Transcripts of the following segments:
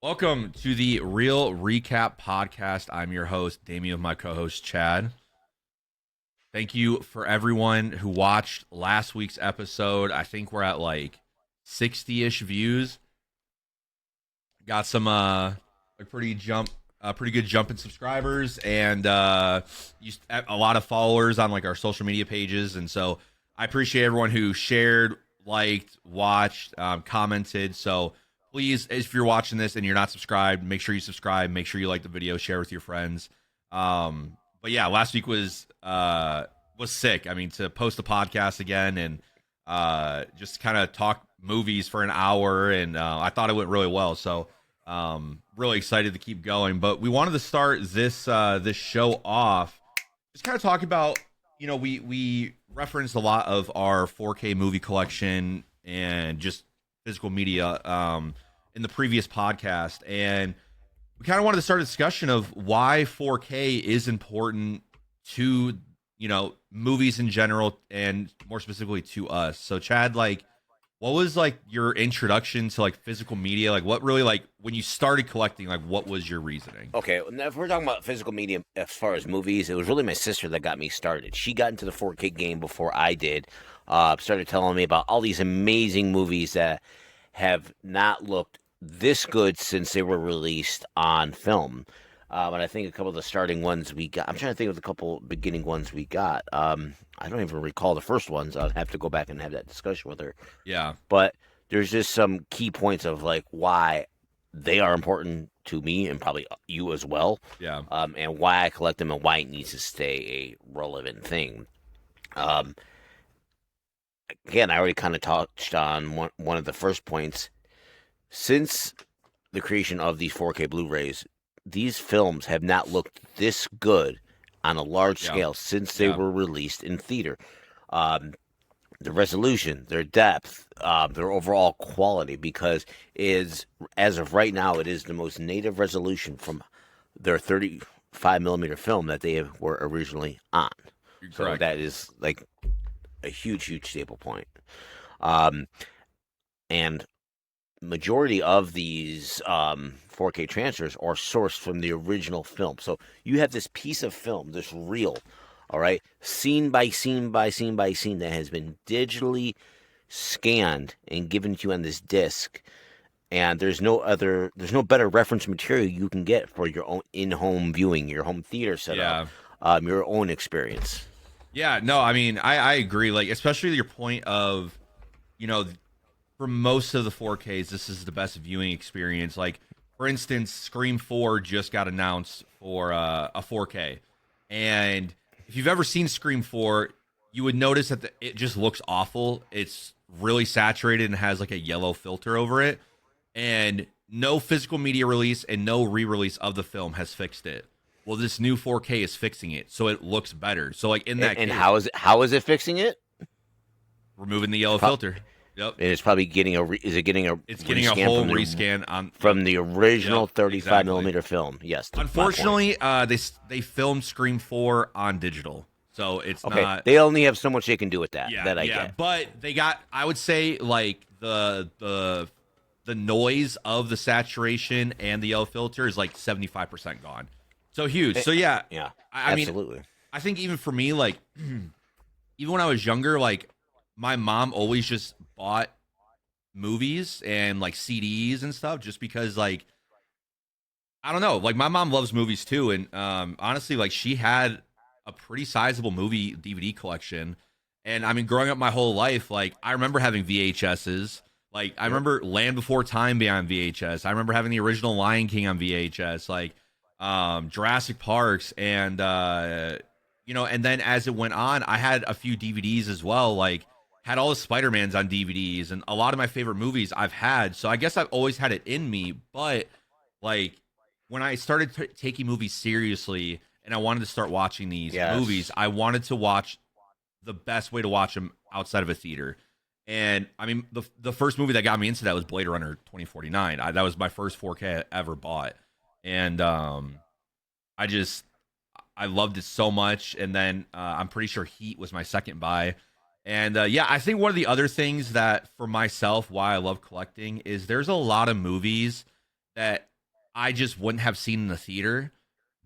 Welcome to the Real Recap Podcast. I'm your host, Damien, with my co-host, Chad. Thank you for everyone who watched last week's episode. I think we're at like 60-ish views. Got some pretty good jump in subscribers and a lot of followers on like our social media pages. And so I appreciate everyone who shared, liked, watched, commented. So please, if you're watching this and you're not subscribed, make sure you subscribe. Make sure you like the video, share with your friends. But yeah, last week was sick. I mean, to post a podcast again and just kind of talk movies for an hour, and I thought it went really well. So really excited to keep going. But we wanted to start this show off just kind of talk about, we referenced a lot of our 4K movie collection and just physical media in the previous podcast, and we kind of wanted to start a discussion of why 4K is important to movies in general, and more specifically to us. So Chad, like, what was like your introduction to like physical media? Like, what really, like, when you started collecting, like, what was your reasoning? Okay, now if we're talking about physical media as far as movies, it was really my sister that got me started. She got into the 4K game before I did. Started telling me about all these amazing movies that have not looked this good since they were released on film. And I think a couple of the starting ones we got, I'm trying to think of the couple beginning ones we got. I don't even recall the first ones. I'll have to go back and have that discussion with her. Yeah. But there's just some key points of like why they are important to me and probably you as well. Yeah. And why I collect them and why it needs to stay a relevant thing. Again, I already kind of touched on one of the first points. Since the creation of these 4K Blu-rays, these films have not looked this good on a large scale since they were released in theater. The resolution, their depth, their overall quality, because as of right now, it is the most native resolution from their 35 millimeter film that they were originally on. So that is like a huge staple point. And majority of these 4K transfers are sourced from the original film. So you have this piece of film, this reel, all right, scene by scene by scene by scene, that has been digitally scanned and given to you on this disc. And there's no better reference material you can get for your own in-home viewing, your home theater setup, your own experience. Yeah, no, I mean, I agree. Like, especially your point of, for most of the 4Ks, this is the best viewing experience. Like, for instance, Scream 4 just got announced for a 4K. And if you've ever seen Scream 4, you would notice that it just looks awful. It's really saturated and has like a yellow filter over it. And no physical media release and no re-release of the film has fixed it. Well, this new 4K is fixing it, so it looks better. So, like, in that and case, how is it fixing it? Removing the yellow filter. Yep. And it's probably getting a whole rescan from the original 35 millimeter film. Yes. Unfortunately, they filmed Scream 4 on digital, so it's not. They only have so much they can do with that. Yeah, I get. But they got, I would say, like the noise of the saturation and the yellow filter is like 75% gone. So huge. So yeah. I absolutely. mean, I think even for me, like, even when I was younger, like, my mom always just bought movies and like CDs and stuff just because, like, I don't know, like, my mom loves movies too. And honestly, like, she had a pretty sizable movie DVD collection. And I mean, growing up my whole life, like, I remember having VHSs. Like, I remember Land Before Time being on VHS. I remember having the original Lion King on VHS, like Jurassic Parks. And, and then as it went on, I had a few DVDs as well, like, had all the Spider-Mans on DVDs and a lot of my favorite movies I've had. So I guess I've always had it in me. But, like, when I started taking movies seriously and I wanted to start watching these movies, I wanted to watch the best way to watch them outside of a theater. And, I mean, the first movie that got me into that was Blade Runner 2049. That was my first 4K I ever bought. And I loved it so much. And then I'm pretty sure Heat was my second buy. And I think one of the other things that for myself, why I love collecting is there's a lot of movies that I just wouldn't have seen in the theater,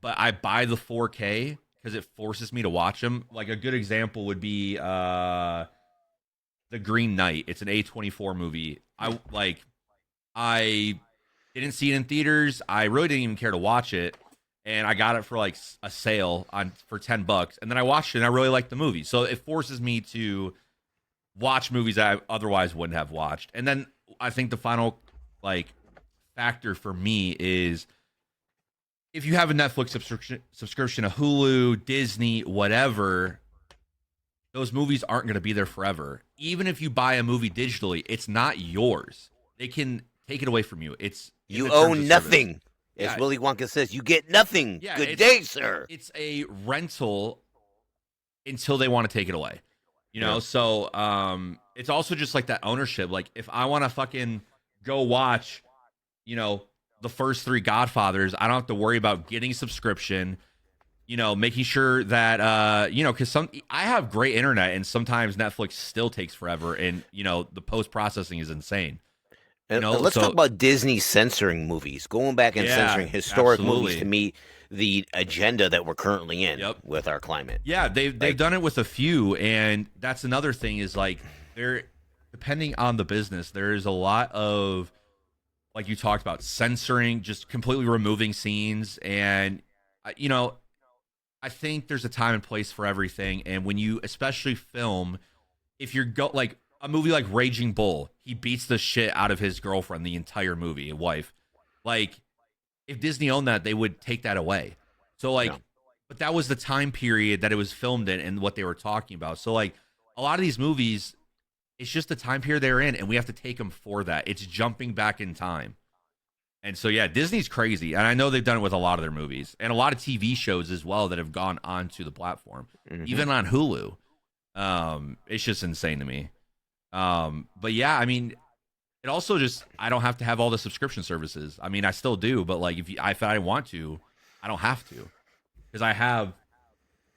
but I buy the 4K because it forces me to watch them. Like a good example would be The Green Knight. It's an A24 movie. I didn't see it in theaters. I really didn't even care to watch it, and I got it for like a sale on for $10, and then I watched it and I really liked the movie. So it forces me to watch movies that I otherwise wouldn't have watched. And then I think the final like factor for me is if you have a Netflix subscription, a Hulu, Disney, whatever, those movies aren't going to be there forever. Even if you buy a movie digitally, it's not yours. They can take it away from you. It's in You the terms own of service. nothing. As Yeah, Willy Wonka says, you get nothing. yeah. Good day, sir. It's a rental until they want to take it away. You know, Yeah. so it's also just like that ownership. Like if I want to fucking go watch, the first three Godfathers, I don't have to worry about getting a subscription, making sure that because I have great internet and sometimes Netflix still takes forever and the post processing is insane. And let's talk about Disney censoring movies, going back and censoring historic movies to meet the agenda that we're currently in with our climate. Yeah, they've done it with a few, and that's another thing is like they're depending on the business, there is a lot of like you talked about censoring, just completely removing scenes, and I think there's a time and place for everything, and when you especially film, if you're like a movie like Raging Bull, he beats the shit out of his girlfriend the entire movie, wife. Like, if Disney owned that, they would take that away. So, like, but that was the time period that it was filmed in and what they were talking about. So, like, a lot of these movies, it's just the time period they're in, and we have to take them for that. It's jumping back in time. And so, yeah, Disney's crazy. And I know they've done it with a lot of their movies and a lot of TV shows as well that have gone onto the platform, even on Hulu. It's just insane to me. But yeah, I mean, it also just I don't have to have all the subscription services. I mean, I still do, but like if I want to, I don't have to because I have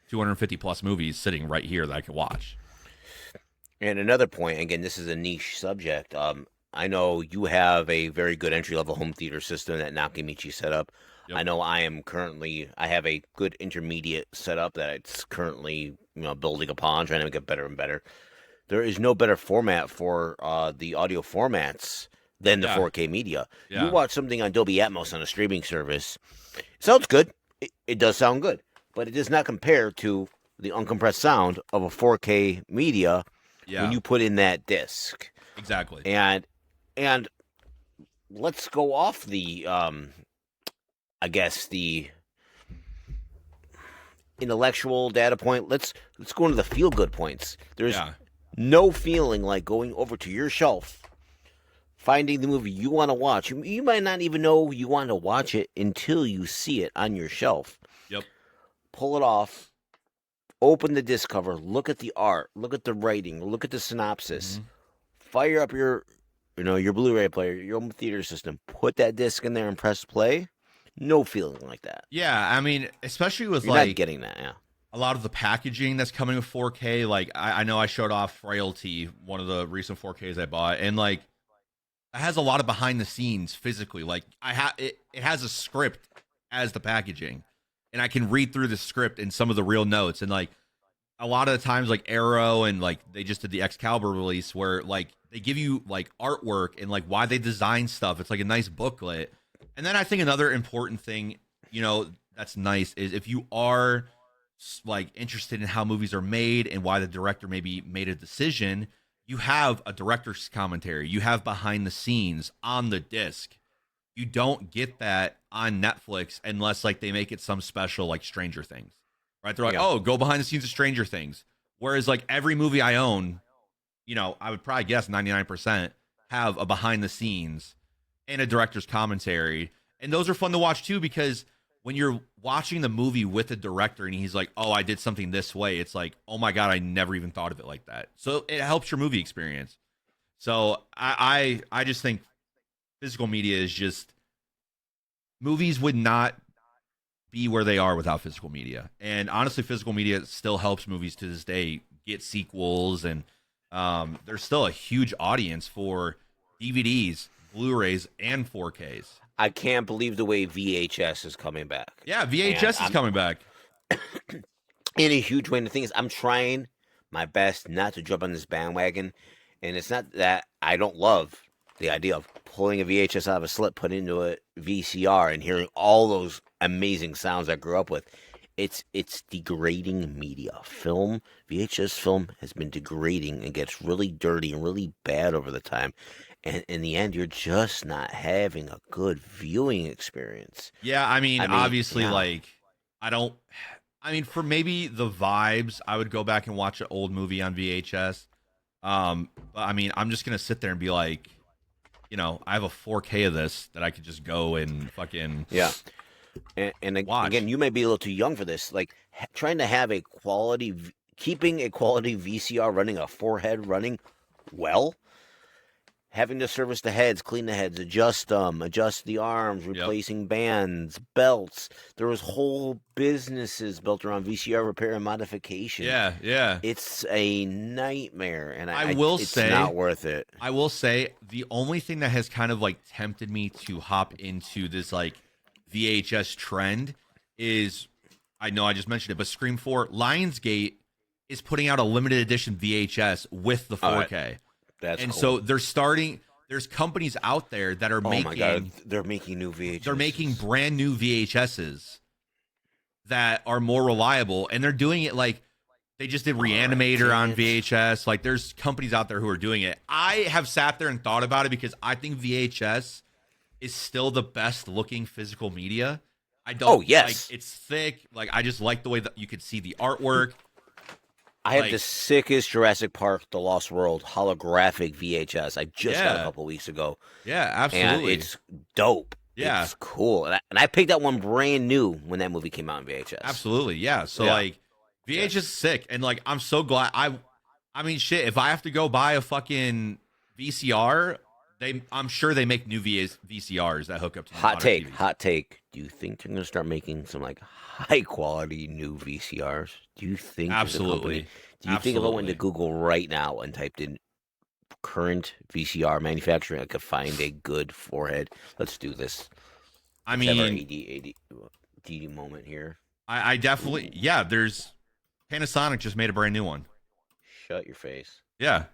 250 plus movies sitting right here that I can watch. And another point, again, this is a niche subject. I know you have a very good entry level home theater system that Nakamichi set up. Yep. I know I have a good intermediate setup that it's currently building upon, trying to make it better and better. There is no better format for the audio formats than the 4K media. Yeah. You watch something on Dolby Atmos on a streaming service, it sounds good. It does sound good, but it does not compare to the uncompressed sound of a 4K media when you put in that disc. Exactly. And let's go off the, I guess, the intellectual data point. Let's go into the feel-good points. There's no feeling like going over to your shelf, finding the movie you want to watch. You might not even know you want to watch it until you see it on your shelf. Yep. Pull it off, open the disc cover, look at the art, look at the writing, look at the synopsis, fire up your Blu-ray player, your home theater system, put that disc in there and press play. No feeling like that. Yeah, I mean, especially with You're not getting that, a lot of the packaging that's coming with 4K. Like I know I showed off Frailty, one of the recent 4Ks I bought, and like it has a lot of behind the scenes physically. Like it has a script as the packaging, and I can read through the script and some of the real notes. And like a lot of the times, like Arrow and like they just did the Excalibur release where like they give you like artwork and like why they design stuff. It's like a nice booklet. And then I think another important thing, that's nice is if you are like interested in how movies are made and why the director maybe made a decision, you have a director's commentary, you have behind the scenes on the disc. You don't get that on Netflix unless like they make it some special like Stranger Things, right? They're like, oh, go behind the scenes of Stranger Things. Whereas like every movie I own, I would probably guess 99% have a behind the scenes and a director's commentary. And those are fun to watch too, because when you're watching the movie with the director and he's like, oh, I did something this way, it's like, oh my God, I never even thought of it like that. So it helps your movie experience. So I just think physical media is just, movies would not be where they are without physical media. And honestly, physical media still helps movies to this day get sequels. And there's still a huge audience for DVDs, Blu-rays and 4Ks. I can't believe the way VHS is coming back. Yeah, And VHS is I'm coming back. in a huge way. And the thing is, I'm trying my best not to jump on this bandwagon. And it's not that I don't love the idea of pulling a VHS out of a slip, putting into a VCR, and hearing all those amazing sounds I grew up with. It's degrading media. VHS film has been degrading and gets really dirty and really bad over the time. And in the end, you're just not having a good viewing experience. Yeah, I mean, I mean, obviously, yeah. like, I don't. I mean, for maybe the vibes, I would go back and watch an old movie on VHS. But I mean, I'm just gonna sit there and be like, I have a 4K of this that I could just go and fucking Yeah. watch. Again, you may be a little too young for this. Like trying to have keeping a quality VCR running, a forehead running well, having to service the heads, clean the heads, adjust them, adjust the arms, Yep. replacing bands, belts. There was whole businesses built around VCR repair and modification. Yeah, yeah. It's a nightmare, and I will it's say, not worth it. I will say the only thing that has kind of like tempted me to hop into this like VHS trend is, I know I just mentioned it, but Scream 4 Lionsgate is putting out a limited edition VHS with the 4K. That's and cool. so they're starting. There's companies out there that are making. Oh my god, they're making new VHS. They're making brand new VHSs that are more reliable, and they're doing it like they just did Reanimator on VHS. Like there's companies out there who are doing it. I have sat there and thought about it because I think VHS is still the best looking physical media. I don't. Oh yes, like, it's thick. Like I just like the way that you could see the artwork. I have the sickest Jurassic Park: The Lost World holographic VHS. I just got a couple weeks ago. Yeah, absolutely. And it's dope. Yeah, it's cool. And I picked that one brand new when that movie came out on VHS. Absolutely, yeah. So like, VHS is sick, and like I'm so glad. I mean, shit. If I have to go buy a fucking VCR, I'm sure they make new VCRs that hook up to hot take. TVs. Hot take. Do you think they're gonna start making some like high quality new VCRs? Do you think absolutely? Do you think if I went to Google right now and typed in current VCR manufacturing, I could find a good forehead? Let's do this. I mean, AD moment here. I definitely there's Panasonic just made a brand new one. Shut your face. Yeah,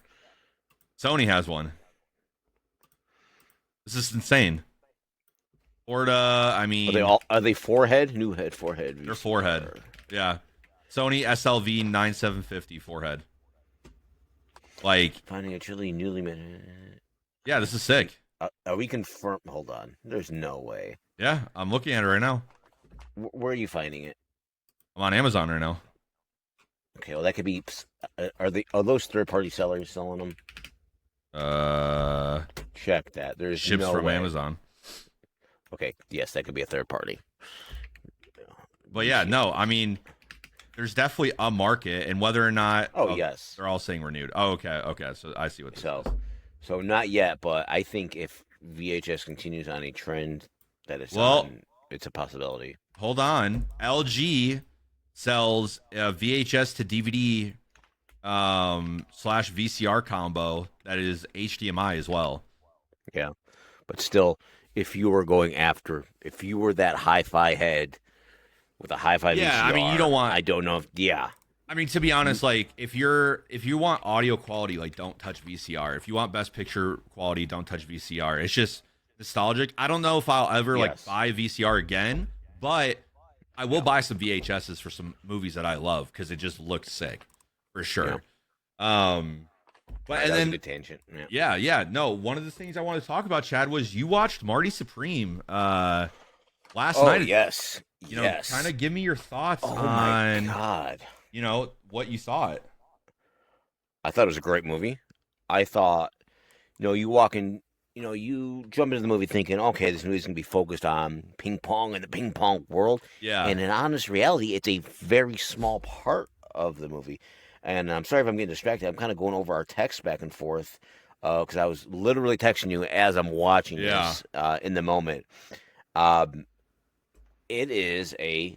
Sony has one. This is insane. Orta, I mean, are they forehead? New head forehead. VCR. They're forehead. Yeah, Sony SLV 9750 forehead. Like finding a truly newly made. Yeah, this is sick. Are we confirmed? Hold on. There's no way. Yeah, I'm looking at it right now. Where are you finding it? I'm on Amazon right now. Okay, well that could be. Are those third-party sellers selling them? Check that. There's ships no from way. Amazon. Okay, yes, that could be a third party. But yeah, no, I mean, there's definitely a market, and whether or not. Yes, they're all saying renewed. Oh, okay. So I see what this is. So not yet, but I think if VHS continues on a trend that it's on, it's a possibility. Hold on, LG sells a VHS to DVD / VCR combo that is HDMI as well. Yeah, but still, if you were that hi-fi head with a hi-fi VCR, I mean, you don't want. I don't know if. Yeah. I mean, to be honest, like if you want audio quality, like don't touch VCR. If you want best picture quality, don't touch VCR. It's just nostalgic. I don't know if I'll ever like buy a VCR again, but I will buy some VHSs for some movies that I love because it just looks sick for sure. Yeah. But and then was a good tangent. Yeah. No, one of the things I wanted to talk about, Chad, was you watched Marty Supreme last night. Yes. You know, kind of give me your thoughts on. My God. What you thought. I thought it was a great movie. I thought, you walk in, you jump into the movie thinking, okay, this movie's going to be focused on ping pong and the ping pong world. Yeah. And in honest reality, it's a very small part of the movie. And I'm sorry if I'm getting distracted. I'm kind of going over our text back and forth because I was literally texting you as I'm watching this in the moment. It is a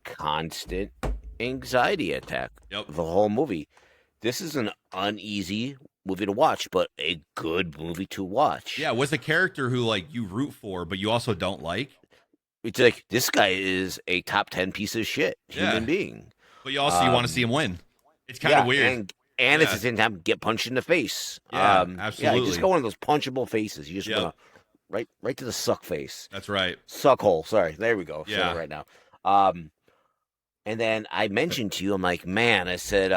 constant anxiety attack. Yep. The whole movie. This is an uneasy movie to watch, but a good movie to watch. Yeah, with a character who like you root for, but you also don't like. It's like this guy is a top 10 piece of shit Yeah, human being. but you want to see Um, him win. It's kind of yeah, weird. and at the Yeah, same time get punched in the face. yeah, Yeah, just absolutely. got one of those punchable faces. You just Yep, want to right to the suck face, that's right. suck hole. Sorry, there we go. Said it Yeah. right now. Um, and then I mentioned to you, I'm like, man, I said,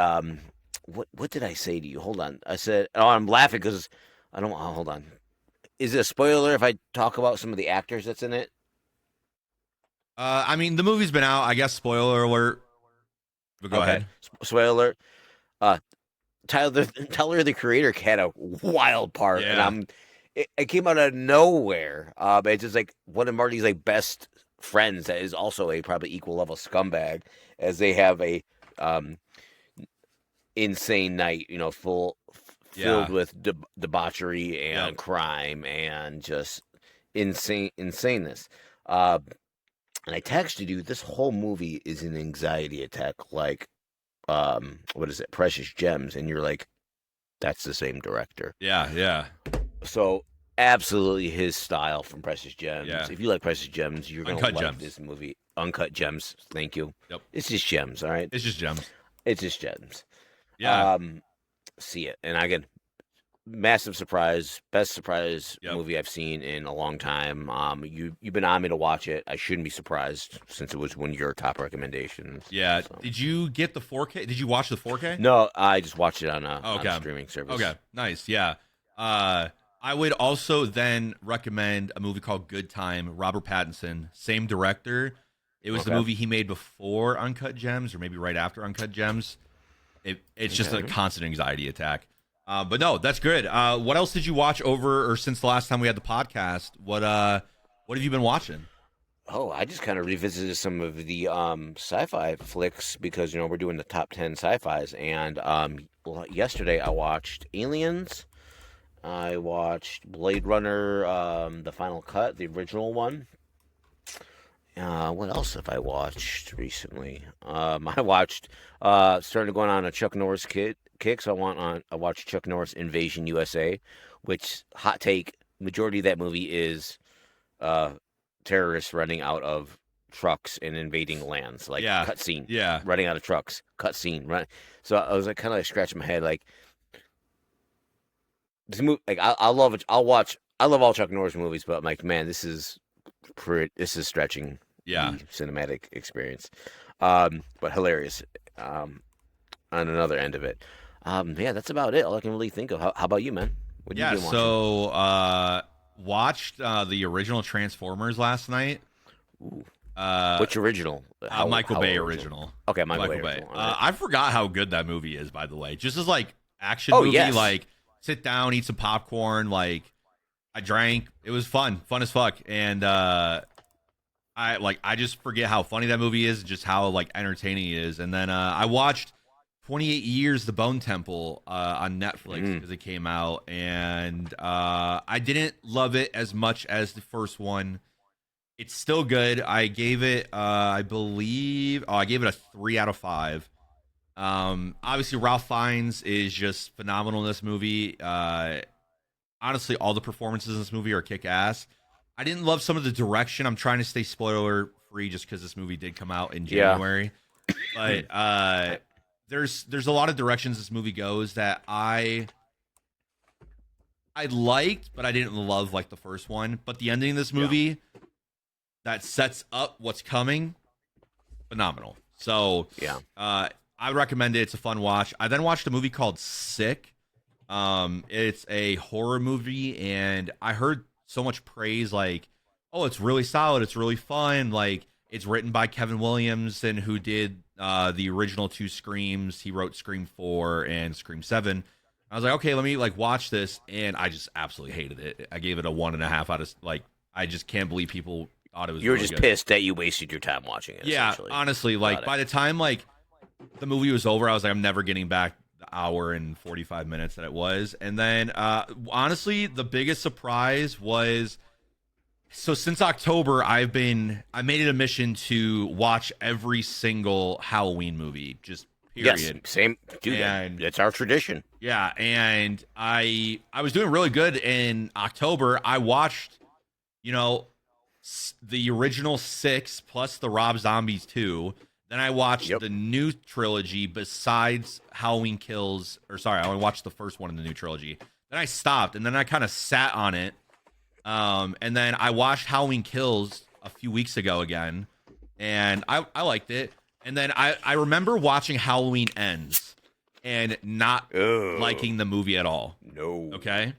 what did I say to you? Hold on, I said, oh, I'm laughing because I don't. Oh, hold on. Is it a spoiler if I talk about some of the actors that's in it? I mean, the movie's been out. I guess spoiler alert. But go Okay, ahead. spoiler alert. Uh, Tyler, the creator, had a wild part, and Yeah. it came out of nowhere. It's just like one of Marty's like best friends that is also a probably equal level scumbag, as they have a um insane night, filled Yeah. with debauchery Yep. and crime and just insaneness. Uh, and I texted you, this whole movie is an anxiety attack, like what is it, Precious Gems, and you're like, that's the same director. Yeah. Yeah. So absolutely his style from Precious Gems. Yeah. If you like Precious Gems, you're gonna Uncut like Gems. this movie. Uncut Gems. Thank you. Yep. It's just gems, all right. It's just gems. It's just gems. Yeah. See it, and again, massive surprise, best surprise Yep. movie I've seen in a long time. You've been on me to watch it. I shouldn't be surprised since it was one of your top recommendations. Yeah. So. Did you get the 4K? Did you watch the 4K? No, I just watched it on Okay. a streaming service. Okay. Nice. Yeah. I would also then recommend a movie called Good Time. Robert Pattinson, same director. It was the Okay. movie he made before Uncut Gems, or maybe right after Uncut Gems. It's just a Okay. constant anxiety attack. But no, that's good. What else did you watch over or since the last time we had the podcast? What have you been watching? Oh, I just kind of revisited some of the sci-fi flicks because we're doing the top 10 sci-fis, and yesterday I watched Aliens. I watched Blade Runner, the final cut, the original one. What else have I watched recently? I watched starting to go on a Chuck Norris kick. So I watched Chuck Norris Invasion USA, which hot take majority of that movie is terrorists running out of trucks and invading lands, like Yeah. cutscene, Yeah. running out of trucks, cutscene, run. So I was like kind of like scratching my head, like this movie. Like I love it. I love all Chuck Norris movies, but I'm like, man, this is stretching Yeah. the cinematic experience. But hilarious. On another end of it. Yeah, that's about it. All I can really think of. How about you, man? What you Yeah. been watching? So watched the original Transformers last night. Ooh. Uh, Which original? Michael how Bay original. Okay, Michael Bay Bay. original. All right. I forgot how good that movie is, by the way. Just as like action Oh, movie, yes. like sit down, eat some popcorn. Like I drank. It was fun as fuck. And I just forget how funny that movie is, just how like entertaining it is. And then I watched 28 Years, The Bone Temple on Netflix because it came out, and I didn't love it as much as the first one. It's still good. I gave it, I gave it a 3 out of 5. Obviously, Ralph Fiennes is just phenomenal in this movie. Honestly, all the performances in this movie are kick ass. I didn't love some of the direction. I'm trying to stay spoiler free just because this movie did come out in January. But there's a lot of directions this movie goes that I liked, but I didn't love like the first one. But the ending of this movie that sets up what's coming, phenomenal. So Yeah. I recommend it. It's a fun watch. I then watched a movie called Sick. It's a horror movie, and I heard so much praise, like, oh, it's really solid, it's really fun, like it's written by Kevin Williamson, who did the original 2 Screams. He wrote Scream 4 and Scream 7. I was like, okay, let me like watch this, and I just absolutely hated it. I gave it a 1.5 out of like. I just can't believe people thought it was. You were really just good. pissed that you wasted your time watching it. Yeah, essentially. honestly, like by the time like the movie was over, I was like, I'm never getting back the hour and 45 minutes that it was. And then honestly, the biggest surprise was, so since October, I made it a mission to watch every single Halloween movie, just period. Yes, same, dude. And- That's our tradition. Yeah, and I was doing really good in October. I watched, you know, the original 6 plus the Rob Zombies 2. Then I watched Yep. the new trilogy besides Halloween Kills, or sorry, I only watched the first one in the new trilogy. Then I stopped, and then I kind of sat on it. And then I watched Halloween Kills a few weeks ago again, and I liked it. And then I remember watching Halloween Ends and not Ugh. liking the movie at all. No. Okay.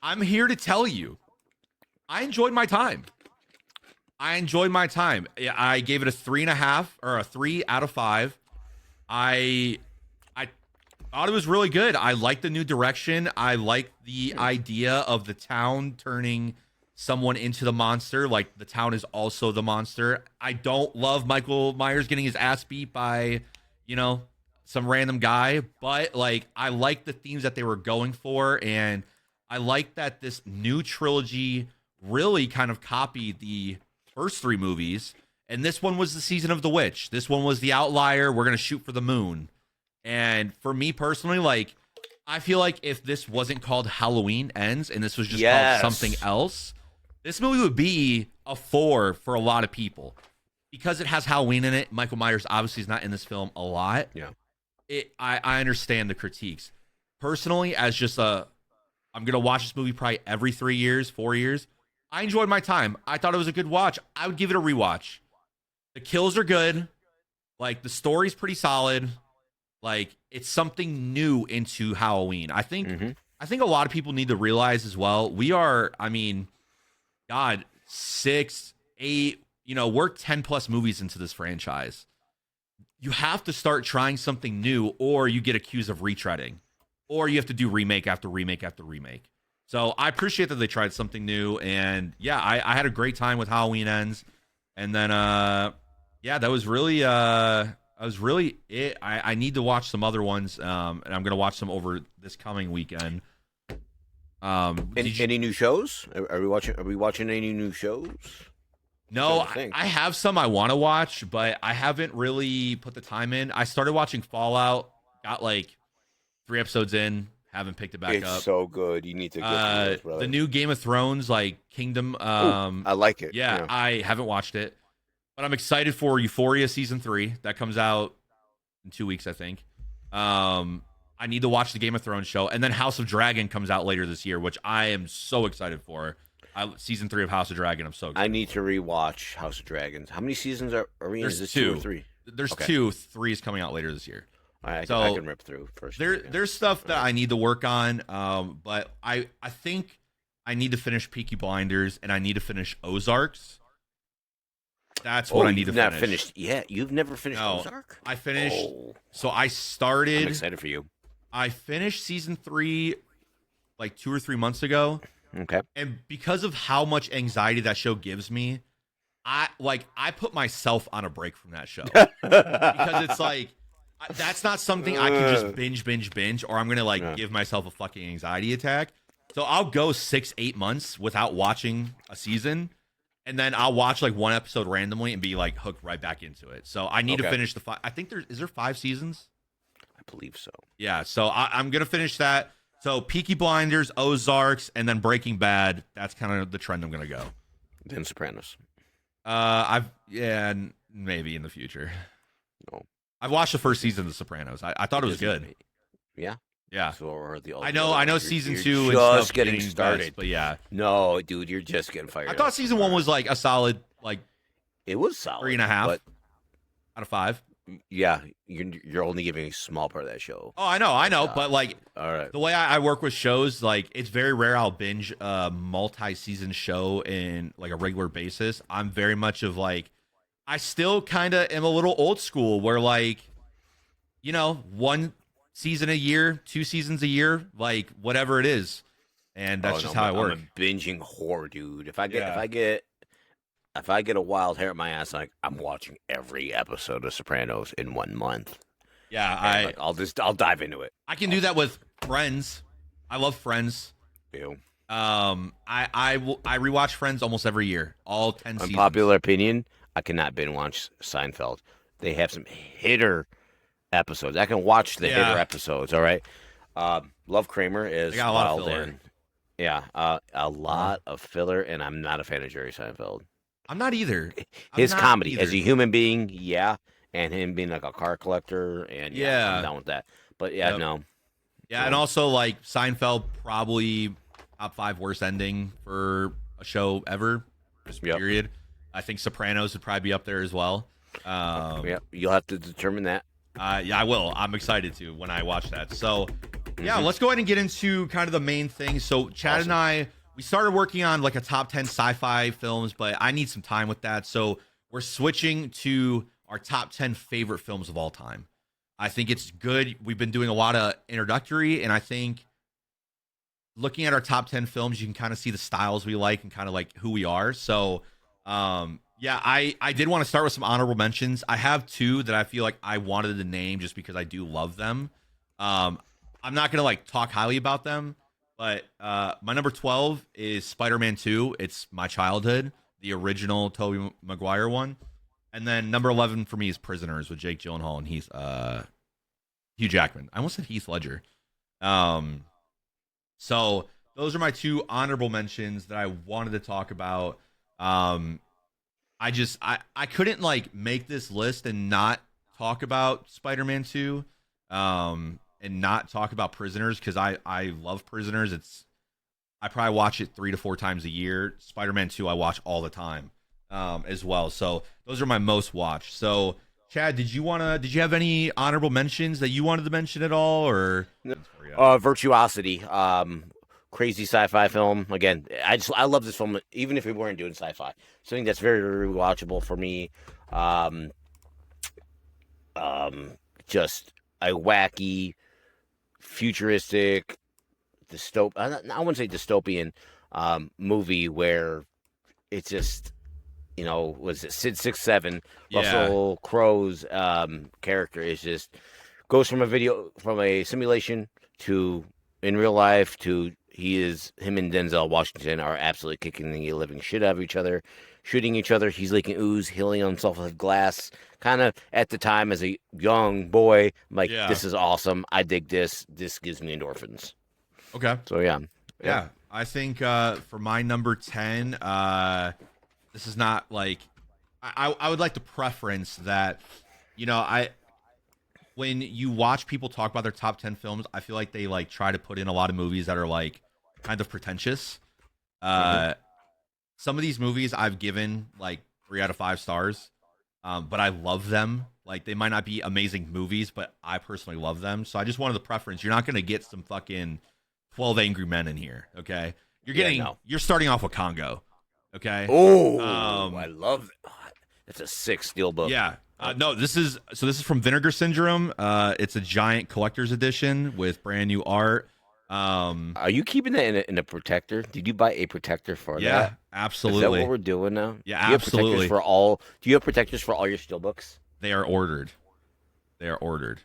I'm here to tell you, I enjoyed my time. I gave it a 3.5 or a 3 out of 5. I thought it was really good. I liked the new direction. I liked the idea of the town turning someone into the monster. Like the town is also the monster. I don't love Michael Myers getting his ass beat by, some random guy, but like I like the themes that they were going for, and I like that this new trilogy really kind of copied the first 3 movies. And this one was the season of the witch. This one was the outlier. We're gonna shoot for the moon. And for me personally, like I feel like if this wasn't called Halloween Ends and this was just called something else, this movie would be a 4 for a lot of people because it has Halloween in it. Michael Myers obviously is not in this film a lot. Yeah. I understand the critiques. Personally, as just I'm gonna watch this movie probably every 3 years, 4 years. I enjoyed my time. I thought it was a good watch. I would give it a rewatch. The kills are good. Like the story's pretty solid. Like it's something new into Halloween. I think a lot of people need to realize as well. We are, God, 6, 8, we're 10 plus movies into this franchise. You have to start trying something new, or you get accused of retreading, or you have to do remake after remake after remake. So I appreciate that they tried something new, and yeah, I had a great time with Halloween Ends, and then that was really it. I need to watch some other ones, and I'm gonna watch them over this coming weekend. Any new shows? Are we watching any new shows? No, I have some I want to watch, but I haven't really put the time in. I started watching Fallout, got like 3 episodes in, haven't picked it back up. It's so good. You need to get through this, brother. The new Game of Thrones, like Kingdom. I like it. Yeah, I haven't watched it, but I'm excited for Euphoria season 3 that comes out in 2 weeks, I think. I need to watch the Game of Thrones show, and then House of Dragon comes out later this year, which I am so excited for. Season 3 of House of Dragon, I'm so excited. I need to rewatch House of Dragons. How many seasons are we in? There's Is this 2 or 3? There's 2. 3 is coming out later this year. All right, So I can rip through first. There's stuff that I need to work on, but I think I need to finish Peaky Blinders, and I need to finish Ozarks. That's what I need to finish. Not finished yet. You've never finished Ozark? I finished. So I started. I'm excited for you. I finished season 3 like 2 or 3 months ago. Okay. And because of how much anxiety that show gives me, I put myself on a break from that show because it's like that's not something I can just binge, or I'm gonna give myself a fucking anxiety attack. So I'll go 6-8 months without watching a season, and then I'll watch like one episode randomly and be like hooked right back into it. So I need to finish the 5. I think is there 5 seasons? I believe so. Yeah. So I'm gonna finish that. So Peaky Blinders, Ozarks, and then Breaking Bad. That's kind of the trend I'm gonna go. Then Sopranos. Maybe in the future. No. I've watched the first season of The Sopranos. I thought it was good. Yeah. Yeah. So are the I know season 2 is just getting started. Best, but yeah. No, dude, you're just getting fired. I thought season 1 was like a solid it was solid. 3.5 out of 5. Yeah, you're only giving a small part of that show. Oh, I know, but all right. The way I work with shows, it's very rare I'll binge a multi-season show in like a regular basis. I'm very much of I still kind of am a little old school where 1 season a year, 2 seasons a year, whatever it is, and that's just how I work. I'm a binging whore, dude. If I get a wild hair at my ass, I'm watching every episode of Sopranos in 1 month. Yeah, I'll dive into it. I can do that with Friends. I love Friends. Ew. I rewatch Friends almost every year, all 10 seasons. Unpopular opinion, I cannot binge watch Seinfeld. They have some hitter episodes. I can watch the hitter episodes, all right? Love Kramer They is got a lot of wild, filler. and yeah, a lot of filler, and I'm not a fan of Jerry Seinfeld. I'm not either. I'm His not comedy as either. a human being, yeah, and him being like a car collector, and yeah, I'm Yeah. down with that. But yeah, Yep. no, Yeah, and no, also like Seinfeld probably top 5 worst ending for a show ever. Just yep, period. I think Sopranos would probably be up there as well. yep. You'll have to determine that. Yeah, I will. I'm excited to when I watch that. So, yeah, Hmm. let's go ahead and get into kind of the main thing. So, Chad and Awesome. we started working on like a top 10 sci-fi films, but I need some time with that. So, we're switching to our top 10 favorite films of all time. I think it's good. We've been doing a lot of introductory, and I think looking at our top 10 films, you can kind of see the styles we like and kind of like who we are. So, yeah, I did want to start with some honorable mentions. I have two that I feel like I wanted to name just because I do love them. Um, I'm not going to like talk highly about them, but my number 12 is Spider-Man 2. It's my childhood, the original Tobey Maguire one. And then number 11 for me is Prisoners with Jake Gyllenhaal and he's Hugh Jackman. I almost said Heath Ledger. Um, so those are my two honorable mentions that I wanted to talk about. Um, I couldn't like make this list and not talk about Spider-Man 2 and not talk about Prisoners because I love Prisoners. I probably watch it 3 to 4 times a year. Spider-Man 2 I watch all the time as well. So those are my most watched. So Chad, did you have any honorable mentions that you wanted to mention at all or for you? Virtuosity. Crazy sci-fi film. Again, I love this film, even if we weren't doing sci-fi. Something that's very, very watchable for me. Um, um, just a wacky, futuristic, I wouldn't say dystopian movie where it's just was it Sid 6 7 Yeah. Russell Crowe's character is just goes from a simulation to in real life to him and Denzel Washington are absolutely kicking the living shit out of each other, shooting each other. He's leaking ooze, healing himself with glass. Kind of at the time as a young boy, I'm like, Yeah. this is awesome. I dig this. This gives me endorphins. Okay. So yeah, yep. Yeah. I think for my number 10, this is not like I would like to preference that, I when you watch people talk about their top 10 films, I feel like they like try to put in a lot of movies that are like kind of pretentious. Hmm. Uh some of these movies I've given like 3 out of 5 stars. But I love them. Like they might not be amazing movies, but I personally love them. So I just wanted the preference. You're not gonna get some fucking 12 Angry Men in here, okay? Yeah, no. You're starting off with Congo, okay? Oh, I Um, love that. That's a sick steel book. yeah. No, this is from Vinegar Syndrome. It's a giant collector's edition with brand new art. Um, Are you keeping that in a protector? Did you buy a protector for yeah, that? Is that what absolutely. we're doing now? Yeah, Do you have protectors absolutely. for all? Do you have protectors for all your steelbooks? They are ordered. They are ordered.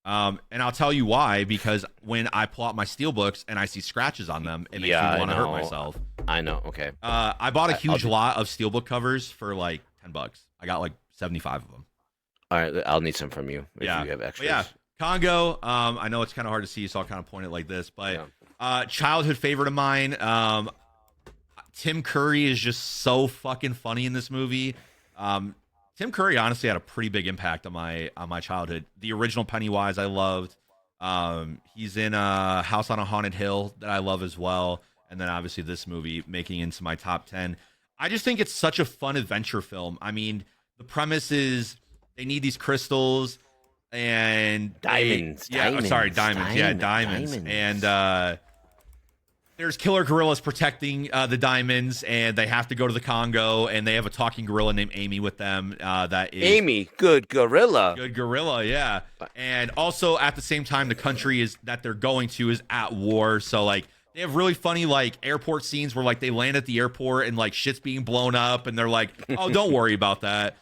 And I'll tell you why, because when I pull out my steelbooks and I see scratches on them, it makes Yeah, me I want to hurt know. myself. I know. Okay. I bought a I'll huge do. lot of steelbook covers for like $10. I got like 75 of them. All right. I'll need some from you if Yeah. you have But yeah, extras. Congo, I know it's kind of hard to see, so I'll kind of point it like this, but Yeah. childhood favorite of mine. Tim Curry is just so fucking funny in this movie. Um, Tim Curry honestly had a pretty big impact on my childhood. The original Pennywise I loved. He's in House on a Haunted Hill that I love as well, and then obviously this movie making into my top 10. I just think it's such a fun adventure film. I mean, the premise is they need these crystals and Diamonds. sorry, Diamonds. diamonds. Yeah, diamonds. And Diamonds. there's killer gorillas protecting the diamonds, and they have to go to the Congo, and they have a talking gorilla named Amy with them. That is Amy, good gorilla. good gorilla, yeah. And also at the same time, the country is that they're going to is at war, so like they have really funny like airport scenes where like they land at the airport and like shit's being blown up, and they're like, "Oh, don't worry about that."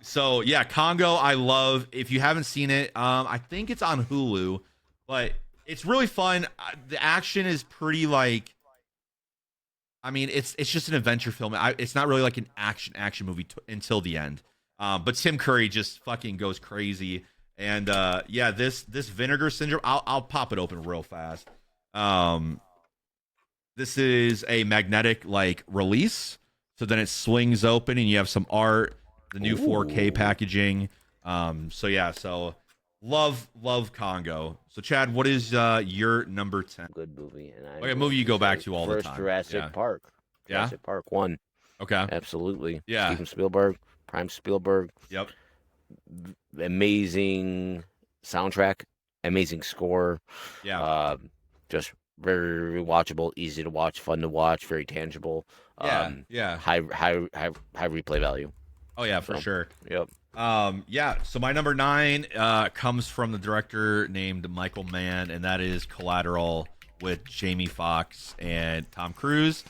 So yeah, Congo, I love. If you haven't seen it, I think it's on Hulu, but it's really fun. The action is pretty like, I mean, it's just an adventure film. It's not really like an action movie until the end. But Tim Curry just fucking goes crazy. And yeah, this Vinegar Syndrome. I'll pop it open real fast. Um, this is a magnetic like release, so then it swings open and you have some art, the new 4K Ooh, packaging. So yeah, so love Congo. So Chad, what is your number 10? good movie, and I'm Like a going movie you to go back say to all the first time. Jurassic Yeah. Park. Yeah. Jurassic Park 1. Okay. Absolutely. Yeah. Steven Spielberg, Prime Spielberg. Yep. Amazing soundtrack, amazing score. Yeah. Um, just very watchable, easy to watch, fun to watch, very tangible. Yeah. Yeah. High replay value. Oh yeah, for So, sure. yep. Yeah. So my number 9 comes from the director named Michael Mann, and that is Collateral with Jamie Foxx and Tom Cruise.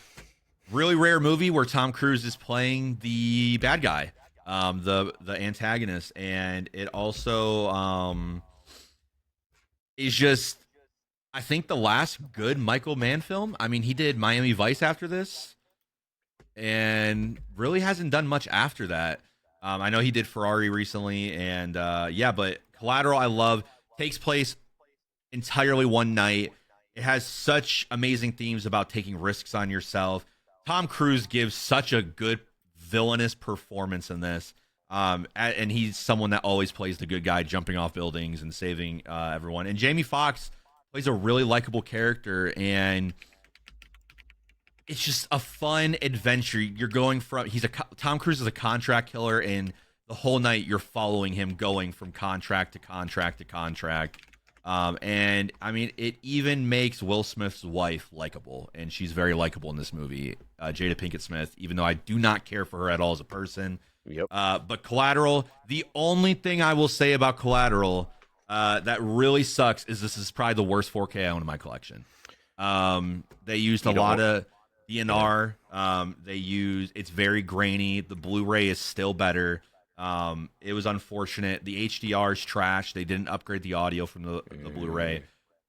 Really rare movie where Tom Cruise is playing the bad guy, the antagonist, and it also is just I think the last good Michael Mann film. I mean, he did Miami Vice after this, and really hasn't done much after that. I know he did Ferrari recently, and yeah, but Collateral I love takes place entirely one night. It has such amazing themes about taking risks on yourself. Tom Cruise gives such a good villainous performance in this. And he's someone that always plays the good guy, jumping off buildings and saving everyone. And Jamie Foxx plays a really likable character, and it's just a fun adventure. You're going from Tom Cruise is a contract killer, and the whole night you're following him, going from contract to contract to contract. And I mean, it even makes Will Smith's wife likable, and she's very likable in this movie, Jada Pinkett Smith. Even though I do not care for her at all as a person, Yep. but Collateral. The only thing I will say about Collateral that really sucks is this is probably the worst 4K I own in my collection. They used a lot of DNR. It's very grainy. The Blu-ray is still better. It was unfortunate. The HDR is trash. They didn't upgrade the audio from the Blu-ray.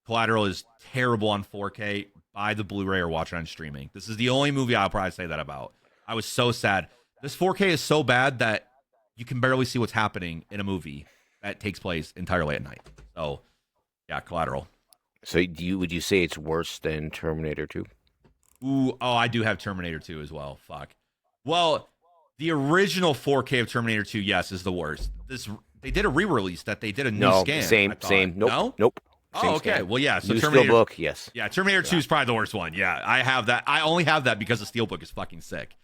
Collateral is terrible on 4K. Buy the Blu-ray or watch it on streaming. This is the only movie I'll probably say that about. I was so sad. This 4K is so bad that you can barely see what's happening in a movie that takes place entirely at night. So, yeah, Collateral. So would you say it's worse than Terminator 2? Ooh, oh, I do have Terminator 2 as well. Fuck. Well, the original 4K of Terminator 2, yes, is the worst. They did a re-release that they did a new scan. Same. Nope. No? Nope. Same Oh, okay. scan. Well, yeah. So New Terminator Steelbook, yes. Yeah, Terminator 2 is probably the worst one. Yeah, I have that. I only have that because the Steelbook is fucking sick,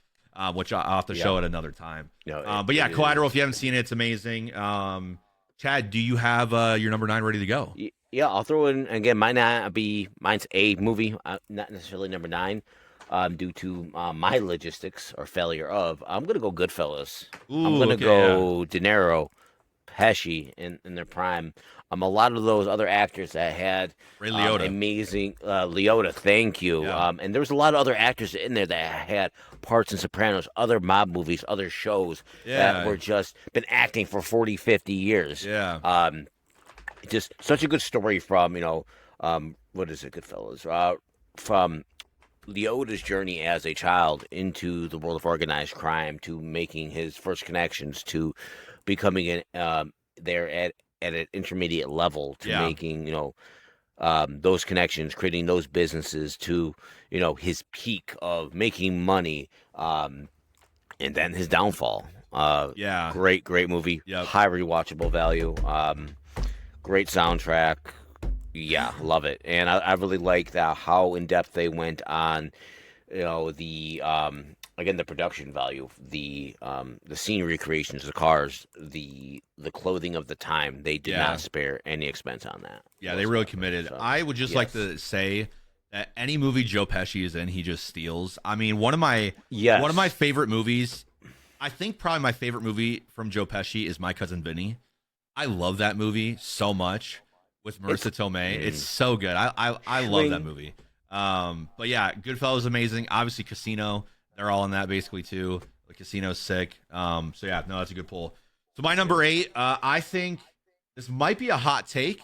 which I'll have to show it another time. No, but yeah, Collateral, if you haven't seen it, it's amazing. Chad, do you have your number 9 ready to go? Yeah, I'll throw in again. Mine's a movie, not necessarily number 9, due to my logistics or failure of. I'm gonna go Goodfellas. Ooh, I'm gonna okay, go De Niro, Pesci in their prime. A lot of those other actors that had Ray Liotta. amazing Liotta. Thank you. Yeah. And there was a lot of other actors in there that had parts in Sopranos, other mob movies, other shows that were just been acting for 40, 50 years. Yeah. Just such a good story from what is it, Goodfellas? From Liotta's journey as a child into the world of organized crime, to making his first connections, to becoming there at an intermediate level, to making those connections, creating those businesses, to his peak of making money, and then his downfall. Great movie. Yep. High rewatchable value. Great soundtrack. Yeah, love it. And I really like that how in depth they went on, the again, the production value, the scene recreations, the cars, the clothing of the time. They did not spare any expense on that. Yeah, they really committed. So, I would just like to say that any movie Joe Pesci is in, he just steals. I mean, one of my favorite movies, I think probably my favorite movie from Joe Pesci is My Cousin Vinny. I love that movie so much with Marissa Tomei. It's so good. I love that movie. But yeah, Goodfellas is amazing. Obviously, Casino, they're all in that basically too. The Casino's sick. So yeah, no, that's a good pull. So my number 8, I think this might be a hot take,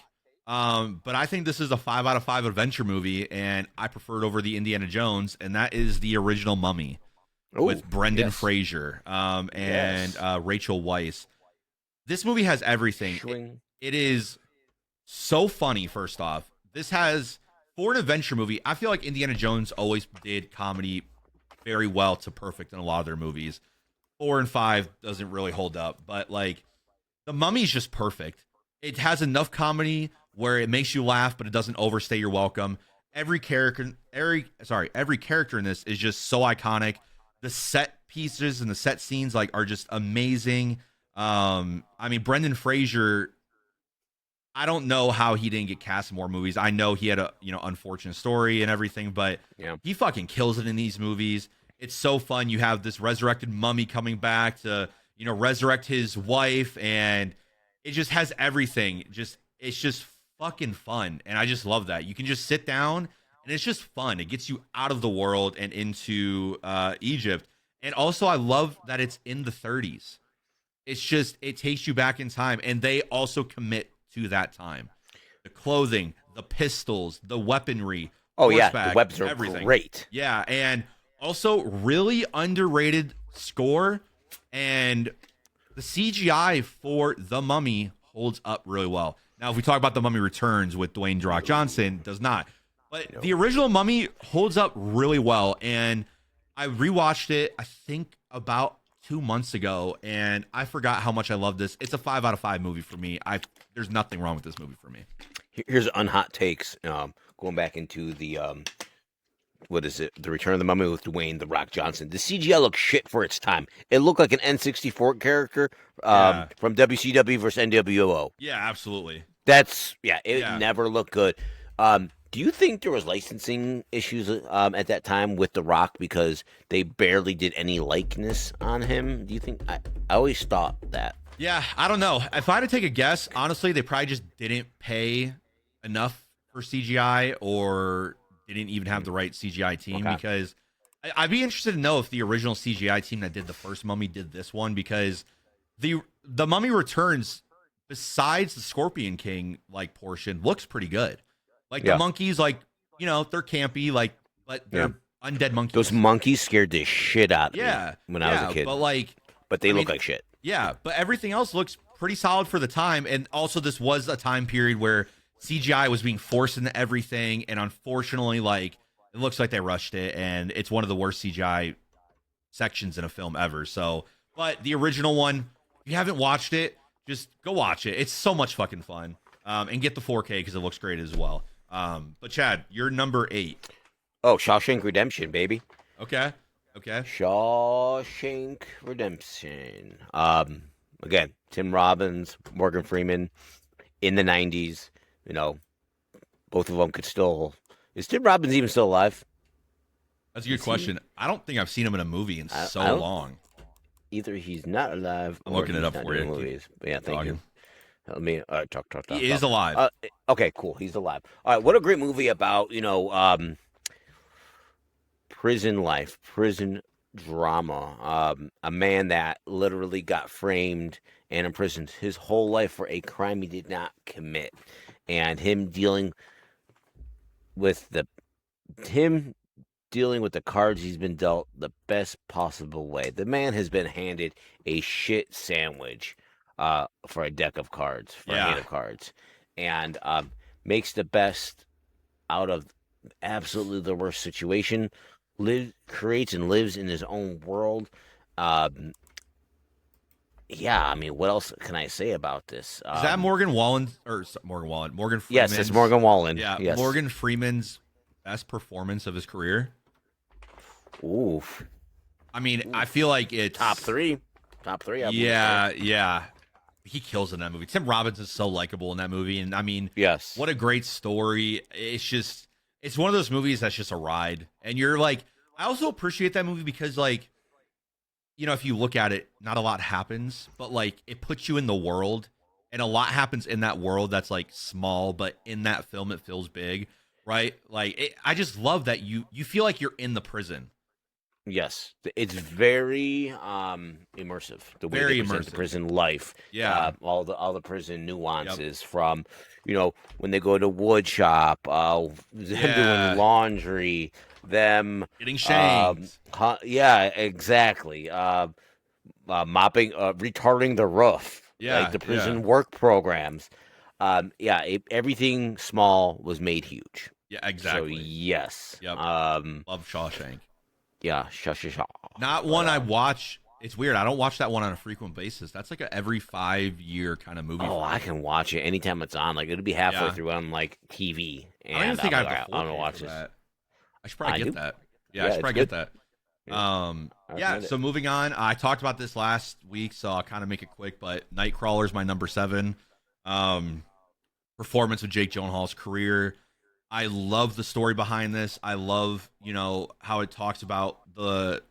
but I think this is a 5 out of 5 adventure movie, and I prefer it over the Indiana Jones, and that is the original Mummy with Brendan Fraser and Rachel Weisz. This movie has everything. It is so funny. First off, this has for an adventure movie. I feel like Indiana Jones always did comedy very well to perfect in a lot of their movies. 4 and 5 doesn't really hold up, but like the Mummy's just perfect. It has enough comedy where it makes you laugh, but it doesn't overstay your welcome. Every character in this is just so iconic. The set pieces and the set scenes like are just amazing. I mean, Brendan Fraser, I don't know how he didn't get cast in more movies. I know he had a unfortunate story and everything, but Yeah. he fucking kills it in these movies. It's so fun. You have this resurrected mummy coming back to resurrect his wife, and it just has everything. It's just fucking fun, and I just love that. You can just sit down, and it's just fun. It gets you out of the world and into Egypt, and also I love that it's in the 30s. It's just it takes you back in time, and they also commit to that time. The clothing, the pistols, the weaponry, Oh yeah, horseback, the weapons are everything. great. Yeah, and also really underrated score, and the CGI for The Mummy holds up really well. Now, if we talk about The Mummy Returns with Dwayne The Rock Johnson, does not. But the original Mummy holds up really well, and I rewatched it, I think, about 2 months ago, and I forgot how much I love this. It's a 5 out of 5 movie for me. There's nothing wrong with this movie for me. Here's unhot takes. Going back into the what is it? The Return of the Mummy with Dwayne The Rock Johnson. The CGI looked shit for its time. It looked like an N64 character from WCW versus NWO. Yeah, absolutely. It never looked good. Do you think there was licensing issues at that time with The Rock because they barely did any likeness on him? Do you think? I always thought that. Yeah, I don't know. If I had to take a guess, honestly, they probably just didn't pay enough for CGI or didn't even have the right CGI team because I'd be interested to know if the original CGI team that did the first Mummy did this one because the Mummy Returns, besides the Scorpion King like portion, looks pretty good. Like the monkeys, like they're campy, like but they're undead monkeys. Those monkeys scared the shit out of me when I was a kid. But they look like shit. Yeah, but everything else looks pretty solid for the time, and also this was a time period where CGI was being forced into everything, and unfortunately, like it looks like they rushed it, and it's one of the worst CGI sections in a film ever. So, but the original one, if you haven't watched it, just go watch it. It's so much fucking fun, and get the 4K because it looks great as well. But Chad, you're number 8. Oh, Shawshank Redemption, baby. Okay. Shawshank Redemption. Again, Tim Robbins, Morgan Freeman, in the 90s. Both of them could still. Is Tim Robbins even still alive? That's a good question. I don't think I've seen him in a movie in so long. Either he's not alive. I'm looking it up for you. Movies. But yeah, thank you. Let me talk. He is alive. Okay, cool. He's alive. All right. What a great movie about prison life, prison drama. A man that literally got framed and imprisoned his whole life for a crime he did not commit, and him dealing with the cards he's been dealt the best possible way. The man has been handed a shit sandwich for a deck of cards, for a hand of cards, and makes the best out of absolutely the worst situation. Creates and lives in his own world. I mean, what else can I say about this? Is that Morgan Freeman? Yes, it's Morgan Wallen. Yeah, yes. Morgan Freeman's best performance of his career. Oof. I mean, I feel like it's top three. Yeah. He kills in that movie. Tim Robbins is so likable in that movie, and I mean, yes, what a great story. It's one of those movies that's just a ride, and you're like, I also appreciate that movie because like, if you look at it, not a lot happens, but like it puts you in the world, and a lot happens in that world that's like small, but in that film it feels big, right? Like I just love that you feel like you're in the prison. Yes, it's very immersive. The way they present the prison life, all the prison nuances from, when they go to wood shop, them doing laundry, them getting shanked. Exactly. Mopping, retarding the roof, like the prison work programs. Yeah, everything small was made huge. Yeah, So exactly. yes. Yep. Love Shawshank. Yeah, sha. Not But one I watch. It's weird. I don't watch that one on a frequent basis. That's like a every 5 year kind of movie oh, for I me. can watch it anytime it's on. Like it'll be halfway Yeah. through on like TV, I don't even and think I'm I like, have all the right, I'm gonna 4K for watch this. that. I should probably I get do. that. Yeah, I Yeah, should it's probably get good. that. Yeah, I Yeah, recommend it. so moving on, I talked about this last week, so I'll kind of make it quick, but Nightcrawler's my number 7. Um, Performance of Jake Gyllenhaal's career. I love the story behind this. I love, how it talks about the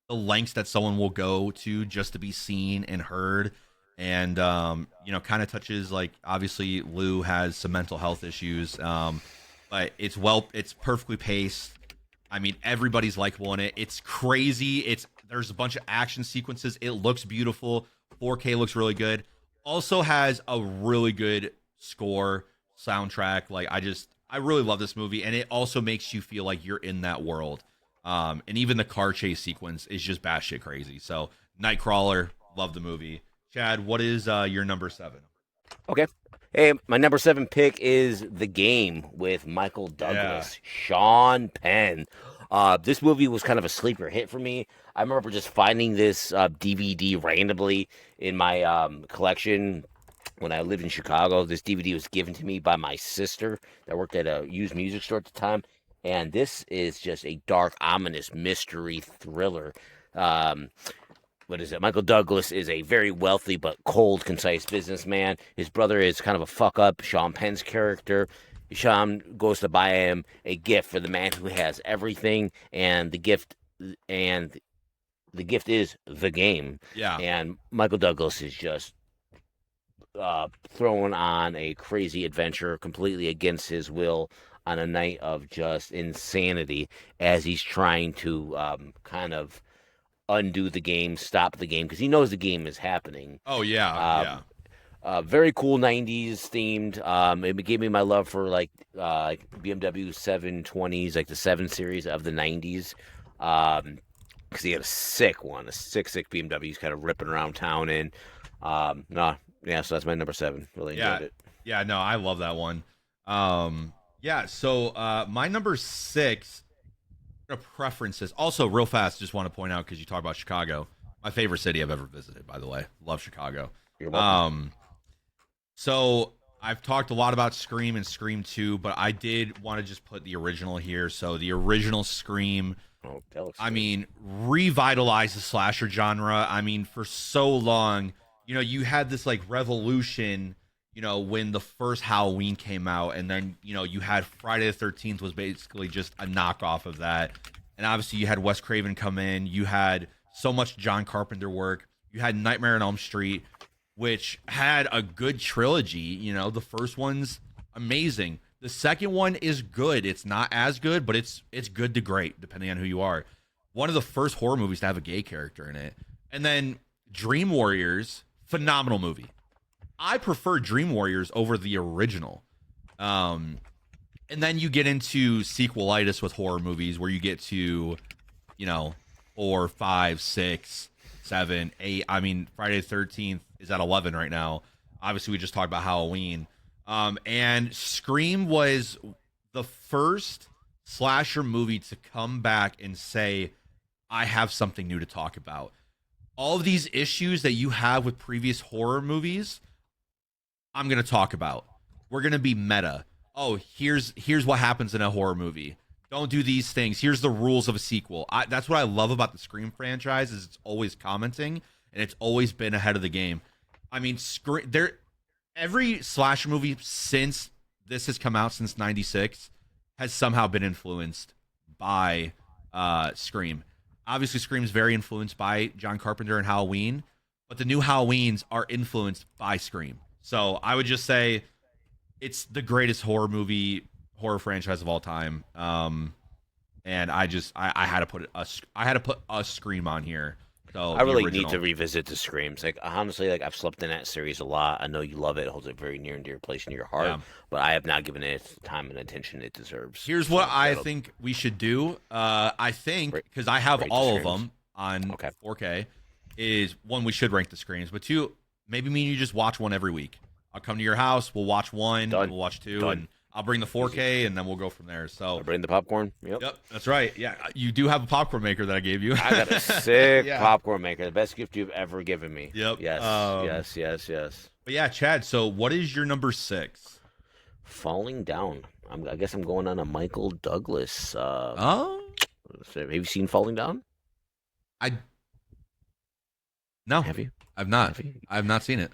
lengths that someone will go to just to be seen and heard. And kind of touches, like, obviously Lou has some mental health issues. But it's perfectly paced. I mean, everybody's likable in it. It's crazy. There's a bunch of action sequences. It looks beautiful. 4K looks really good. Also has a really good score, soundtrack. Like, I really love this movie, and it also makes you feel like you're in that world. And even the car chase sequence is just batshit crazy. So Nightcrawler, love the movie. Chad, what is your number 7? Okay. Hey, my number 7 pick is The Game with Michael Yeah. Douglas, Sean Penn. This movie was kind of a sleeper hit for me. I remember just finding this DVD randomly in my collection when I lived in Chicago. This DVD was given to me by my sister that worked at a used music store at the time. And this is just a dark, ominous mystery thriller. Um, what is it? Michael Douglas is a very wealthy but cold, concise businessman. His brother is kind of a fuck up, Sean Penn's character. Sean goes to buy him a gift for the man who has everything, and and the gift is the game. Yeah. And Michael Douglas is just thrown on a crazy adventure completely against his will on a night of just insanity as he's trying to kind of undo the game, stop the game, because he knows the game is happening. Oh, yeah. Yeah. Um, very cool 90s themed. It gave me my love for like BMW 720s, like the 7 Series of the 90s. Because he had a sick one, a sick BMW. He's kind of ripping around town in. No, yeah, so that's my number 7. Really Yeah. enjoyed it. Yeah. No, I love that one. Yeah. So my number 6 preferences. Also, real fast, just want to point out because you talk about Chicago, my favorite city I've ever visited. By the way, love Chicago. You're welcome. So I've talked a lot about Scream and Scream 2, but I did want to just put the original here. So the original Scream, Oh, that looks I good. mean, revitalized the slasher genre. I mean, for so long, you had this like revolution, when the first Halloween came out, and then, you had Friday the 13th was basically just a knockoff of that. And obviously, you had Wes Craven come in. You had so much John Carpenter work. You had Nightmare on Elm Street, which had a good trilogy. The first one's amazing. The second one is good. It's not as good, but it's good to great, depending on who you are. One of the first horror movies to have a gay character in it. And then Dream Warriors, phenomenal movie. I prefer Dream Warriors over the original. Um, and then you get into sequelitis with horror movies where you get to, you know, 4, 5, 6, 7, 8. I mean, Friday the 13th is at 11 right now. Obviously, we just talked about Halloween. And Scream was the first slasher movie to come back and say, I have something new to talk about. All of these issues that you have with previous horror movies, I'm going to talk about. We're going to be meta. Oh, here's what happens in a horror movie. Don't do these things. Here's the rules of a sequel. That's what I love about the Scream franchise is it's always commenting and it's always been ahead of the game. I mean, every slasher movie since this has come out since '96 has somehow been influenced by Scream. Obviously, Scream's very influenced by John Carpenter and Halloween, but the new Halloweens are influenced by Scream. So I would just say it's the greatest horror franchise of all time. And I had to put a Scream on here. So I the really need original. to revisit the Screams. Like honestly, like I've slept in that series a lot. I know you love it; it holds a very near and dear place in your heart. Yeah. But I have not given it the time and attention it deserves. Here's So what I that'll think we should do. I think rate, because I have rate the all of Screams. them on Okay. 4K, is one, we should rank the Screams, but two, maybe me and you just watch one every week. I'll come to your house. We'll watch one. Done. We'll watch two, Done. and I'll bring the 4K, and then we'll go from there. I So, bring the popcorn. Yep. yep, that's right. Yeah, you do have a popcorn maker that I gave you. I got a sick Yeah. popcorn maker. The best gift you've ever given me. Yep. Yes. Yes. But yeah, Chad. So, what is your number 6? Falling Down. I guess I'm going on a Michael Douglas. Oh, Have you seen Falling Down? no, Have you? I've not. Have you? I've not seen it.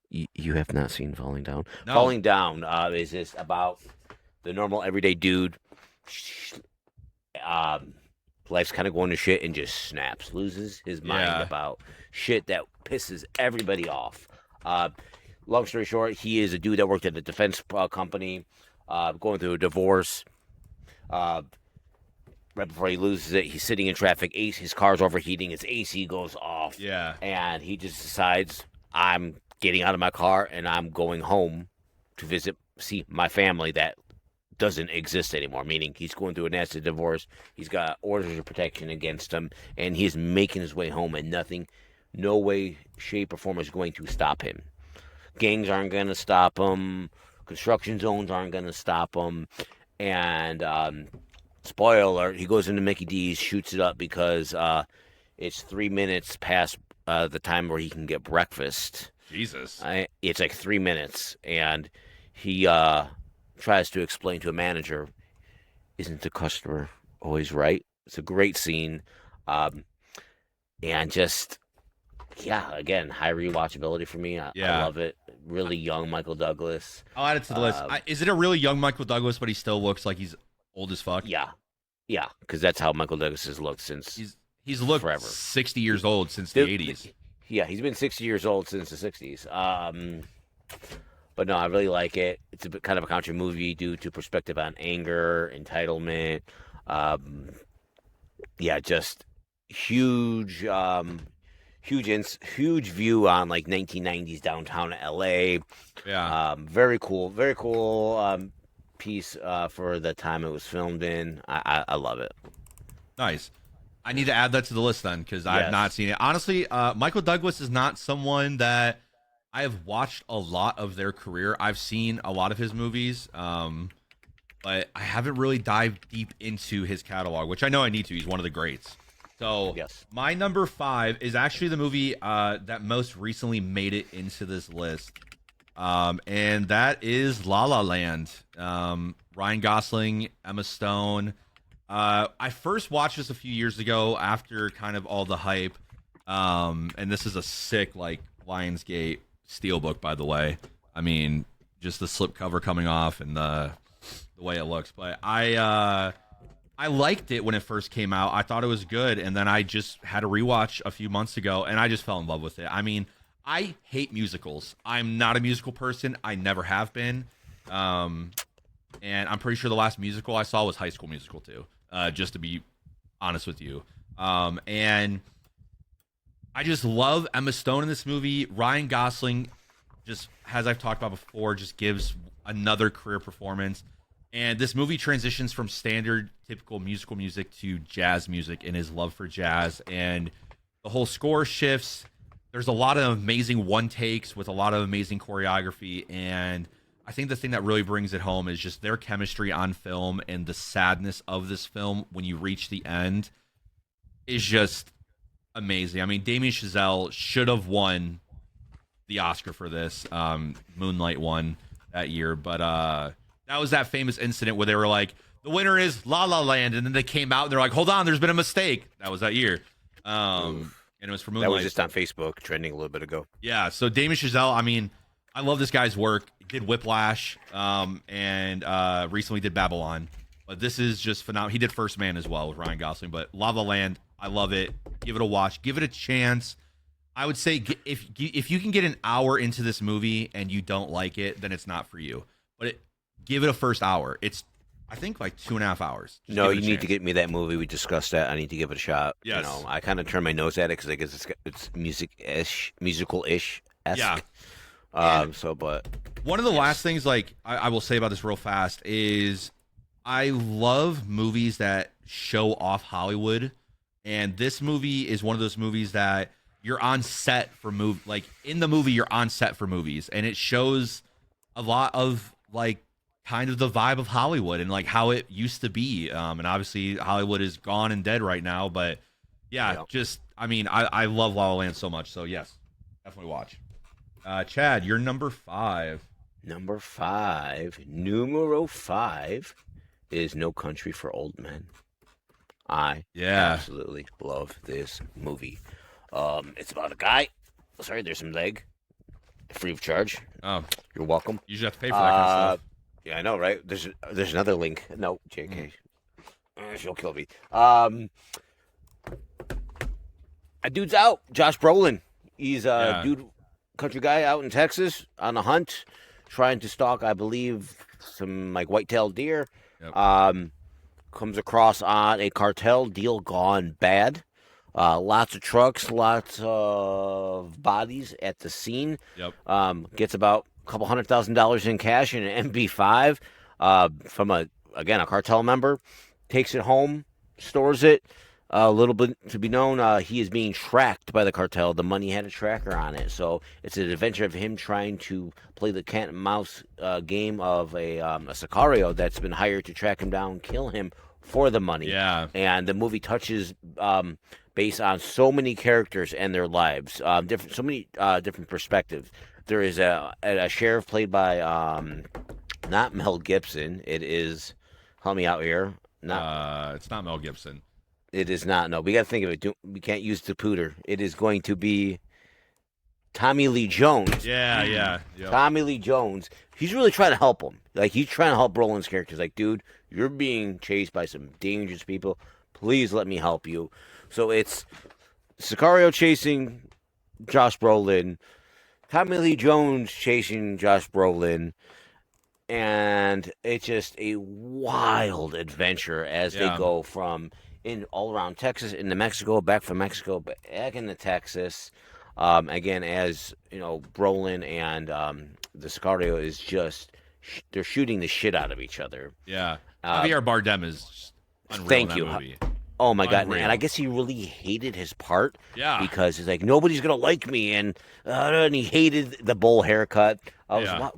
You have not seen Falling Down? No. Falling Down is this about the normal everyday dude. Life's kind of going to shit and just snaps, loses his mind Yeah. about shit that pisses everybody off. Long story short, he is a dude that worked at a defense company, going through a divorce. Right before he loses it, he's sitting in traffic. His car's overheating. His AC goes off. Yeah. And he just decides, I'm getting out of my car and I'm going home to see my family that doesn't exist anymore. Meaning he's going through a nasty divorce. He's got orders of protection against him, and he's making his way home, and no way, shape, or form is going to stop him. Gangs aren't going to stop him. Construction zones aren't going to stop him. And spoiler alert, he goes into Mickey D's, shoots it up because it's 3 minutes past the time where he can get breakfast. Jesus. It's like 3 minutes, and he tries to explain to a manager, isn't the customer always right? It's a great scene. And just, yeah, again, high rewatchability for me. I love it. Really young Michael Douglas. I'll add it to the list. Is it a really young Michael Douglas, but he still looks like he's old as fuck? Yeah, because that's how Michael Douglas has looked since he's looked forever. 60 years old since the 80s. Yeah, he's been 60 years old since the 60s. But no, I really like it. It's a bit kind of a country movie due to perspective on anger, entitlement. Just huge view on like 1990s downtown LA. Yeah. Very cool piece for the time it was filmed in. I love it. Nice. I need to add that to the list then, because I've not seen it. Honestly, Michael Douglas is not someone that I have watched a lot of their career. I've seen a lot of his movies, but I haven't really dived deep into his catalog, which I know I need to. He's one of the greats. So my number 5 is actually the movie that most recently made it into this list. And that is La La Land. Ryan Gosling, Emma Stone. I first watched this a few years ago after kind of all the hype. And this is a sick, like, Lionsgate steelbook, by the way. I mean, just the slipcover coming off and the way it looks. But I liked it when it first came out. I thought it was good, and then I just had a rewatch a few months ago, and I just fell in love with it. I mean, I hate musicals. I'm not a musical person. I never have been. And I'm pretty sure the last musical I saw was High School Musical 2, just to be honest with you. And I just love Emma Stone in this movie. Ryan Gosling, just as I've talked about before, just gives another career performance. And this movie transitions from standard, typical musical music to jazz music in his love for jazz. And the whole score shifts. There's a lot of amazing one takes with a lot of amazing choreography. And I think the thing that really brings it home is just their chemistry on film, and the sadness of this film when you reach the end is just amazing. I mean, Damien Chazelle should have won the Oscar for this. Moonlight won that year, but that was that famous incident where they were like, the winner is La La Land, and then they came out and they're like, hold on, there's been a mistake. That was that year. And it was for Moonlight. That was just on Facebook trending a little bit ago. Yeah, so Damien Chazelle, I mean, I love this guy's work. He did Whiplash, and recently did Babylon. But this is just phenomenal. He did First Man as well with Ryan Gosling. But La La Land, I love it. Give it a watch. Give it a chance. I would say if you can get an hour into this movie and you don't like it, then it's not for you. But give it a first hour. It's, I think, like 2.5 hours. Just no, you need to get me that movie. We discussed that. I need to give it a shot. Yes. You know, I kind of turn my nose at it because I guess it's musical-ish. Yeah. But one of the last things, like, I will say about this real fast is I love movies that show off Hollywood, and this movie is one of those movies that you're on set for like in the movie you're on set for movies, and it shows a lot of like kind of the vibe of Hollywood and like how it used to be. And obviously Hollywood is gone and dead right now, but yeah, Yeah. just I mean, I love La La Land so much, so yes, definitely watch. Chad, you're number 5. Number 5, numero 5 is No Country for Old Men. I Yeah. absolutely love this movie. It's about a guy. Sorry, there's some leg. Free of charge. Oh, You're welcome. you just have to pay for that kind of stuff. Yeah, I know, right? There's another link. No, JK. She'll kill me. A dude's out. Josh Brolin. He's a Yeah. dude, country guy out in Texas on a hunt, trying to stalk, I believe, some like white-tailed deer. Yep. Comes across on a cartel deal gone bad. Lots of trucks, lots of bodies at the scene. Yep. Gets about a couple $100,000 in cash in an MB5 from a cartel member. Takes it home, stores it. A little bit to be known, he is being tracked by the cartel. The money had a tracker on it, so it's an adventure of him trying to play the cat and mouse game of a sicario that's been hired to track him down, kill him for the money. Yeah. And the movie touches based on so many characters and their lives, so many different perspectives. There is a sheriff played by not Mel Gibson. It is, help me out here. It's not Mel Gibson. It is not. No, we got to think of it. We can't use the pooter. It is going to be Tommy Lee Jones. Yeah, yeah. Yep. Tommy Lee Jones. He's really trying to help him. Like, he's trying to help Brolin's character. He's like, dude, you're being chased by some dangerous people. Please let me help you. So it's Sicario chasing Josh Brolin, Tommy Lee Jones chasing Josh Brolin, and it's just a wild adventure as they go from in all around Texas into Mexico, back from Mexico, back into Texas. Again, as you know, Brolin and the Sicario is just they're shooting the shit out of each other. Yeah, Javier Bardem is just unreal thank in you. that movie. Oh my god! Unreal. And I guess he really hated his part. Yeah. Because he's like, nobody's gonna like me, and he hated the bowl haircut. I was, Yeah.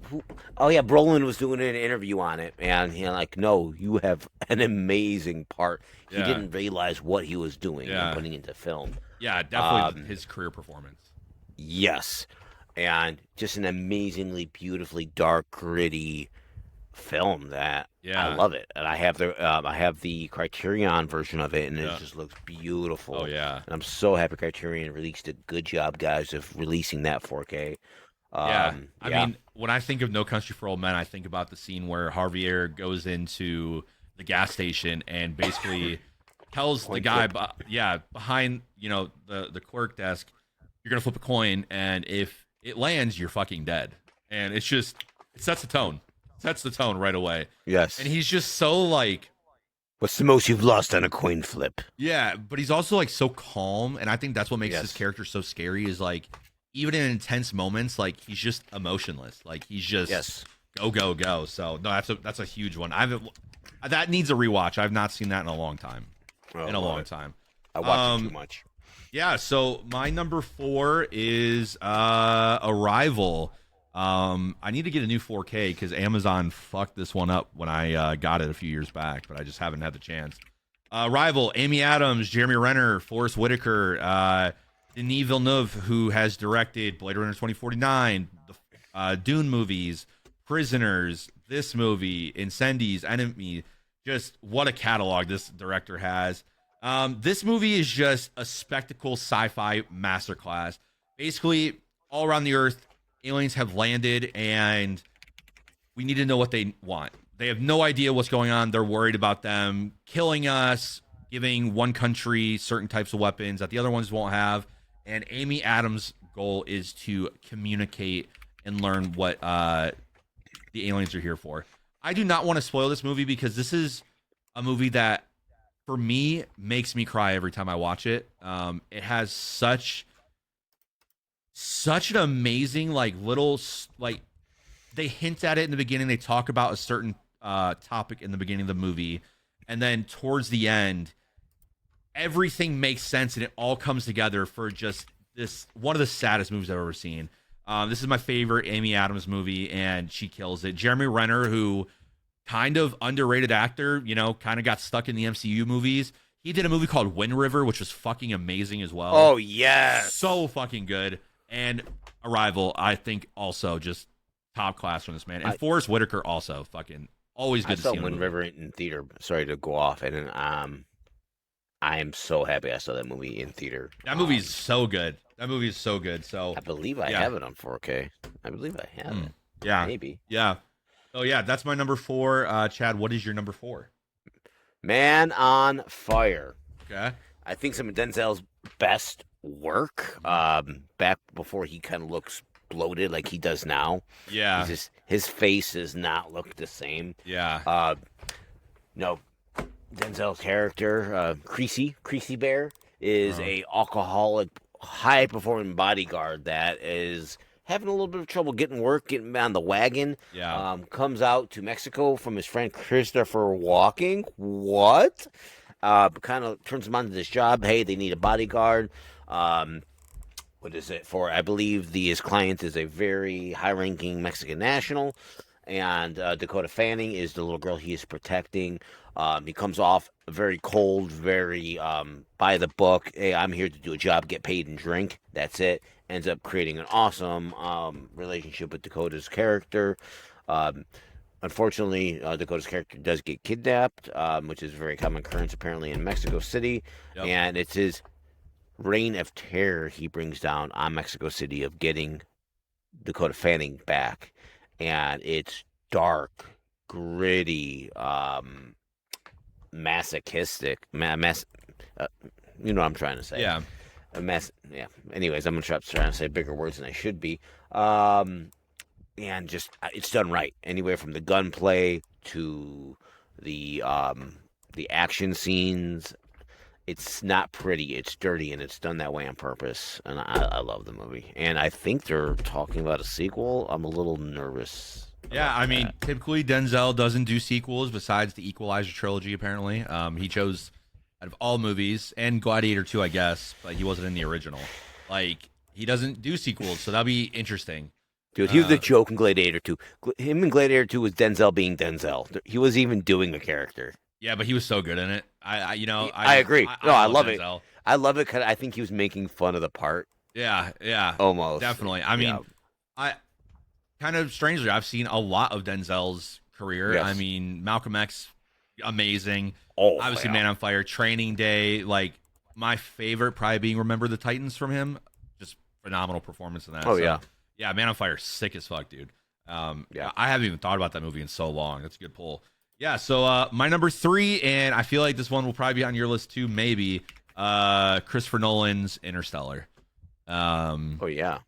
oh yeah, Brolin was doing an interview on it, and he's like, no, you have an amazing part. He Yeah. didn't realize what he was doing Yeah. and putting into film. Yeah, definitely his career performance. Yes, and just an amazingly beautifully dark, gritty film that I love it, and I have the Criterion version of it, and it just looks beautiful. Oh yeah, and I'm so happy Criterion released it. Good job, guys, of releasing that 4K. I mean, when I think of No Country for Old Men, I think about the scene where Javier goes into the gas station and basically tells the guy, behind the clerk desk, you're gonna flip a coin, and if it lands, you're fucking dead. And it sets the tone. Sets the tone right away. Yes. And he's just so like, what's the most you've lost on a coin flip? Yeah, but he's also like so calm, and I think that's what makes his character so scary. Is like, even in intense moments, like he's just emotionless. Like he's just go go go. So no, that's a huge one. That needs a rewatch. I've not seen that in a long time. Long time. I watch it too much. Yeah. So my number 4 is Arrival. I need to get a new 4K because Amazon fucked this one up when I got it a few years back, but I just haven't had the chance. Arrival, Amy Adams, Jeremy Renner, Forrest Whitaker, Denis Villeneuve, who has directed Blade Runner 2049, the Dune movies, Prisoners, this movie, Incendies, Enemy. Just what a catalog this director has. This movie is just a spectacle sci-fi masterclass. Basically, all around the Earth, aliens have landed, and we need to know what they want. They have no idea what's going on. They're worried about them killing us, giving one country certain types of weapons that the other ones won't have. And Amy Adams' goal is to communicate and learn what the aliens are here for. I do not want to spoil this movie because this is a movie that, for me, makes me cry every time I watch it. It has such an amazing they hint at it in the beginning. They talk about a certain topic in the beginning of the movie, and then towards the end, everything makes sense and it all comes together for just this one of the saddest movies I've ever seen. This is my favorite Amy Adams movie, and she kills it. Jeremy Renner, who kind of underrated actor, kind of got stuck in the MCU movies. He did a movie called Wind River, which was fucking amazing as well. Oh yes, So fucking good. And Arrival, I think, also just top class from this man. And Forrest Whitaker also fucking always good to see. I saw Wind River in theater. Sorry to go off, and I am so happy I saw that movie in theater. That movie is so good. That movie is so good. So I believe I have it on 4K. I believe I have it. Yeah, maybe. Yeah. Oh yeah, that's my number 4. Chad, what is your number 4? Man on Fire. Okay. I think some of Denzel's best work. Back before he kind of looks bloated like he does now. Yeah. His face does not look the same. Yeah. No, Denzel's character, Creasy Bear, is a alcoholic, high performing bodyguard that is having a little bit of trouble getting on the wagon. Yeah. Comes out to Mexico from his friend Christopher Walking. What? Kind of turns him onto this job. Hey, they need a bodyguard. What is it for? I believe his client is a very high-ranking Mexican national, and Dakota Fanning is the little girl he is protecting. He comes off very cold, very by the book. Hey, I'm here to do a job, get paid, and drink. That's it. Ends up creating an awesome relationship with Dakota's character. Unfortunately, Dakota's character does get kidnapped, which is a very common occurrence apparently in Mexico City. Yep. And it's his reign of terror he brings down on Mexico City of getting Dakota Fanning back. And it's dark, gritty, masochistic, you know what I'm trying to say. Yeah. Yeah. Anyways, I'm trying to say bigger words than I should be. And just it's done right. Anywhere from the gunplay to the action scenes. It's not pretty. It's dirty, and it's done that way on purpose. And I love the movie. And I think they're talking about a sequel. I'm a little nervous. Yeah, I mean, typically Denzel doesn't do sequels besides the Equalizer trilogy, apparently. He chose, out of all movies, and Gladiator 2, I guess, but he wasn't in the original. Like, he doesn't do sequels, so that'll be interesting. Dude, he was the joke in Gladiator 2. Him in Gladiator 2 was Denzel being Denzel. He wasn't even doing a character. Yeah, but he was so good in it. I agree. I love Denzel. it. I love it because I think he was making fun of the part. Yeah. Almost. Definitely. I mean, I kind of strangely, I've seen a lot of Denzel's career. Yes. I mean, Malcolm X, amazing. Oh, obviously, yeah. Man on Fire, Training Day. Like, my favorite probably being Remember the Titans from him. Just phenomenal performance in that. Oh, yeah. Yeah, Man on Fire, sick as fuck, dude. Yeah. I haven't even thought about that movie in so long. That's a good pull. Yeah, so my number 3, and I feel like this one will probably be on your list too, maybe. Christopher Nolan's Interstellar. Oh, yeah.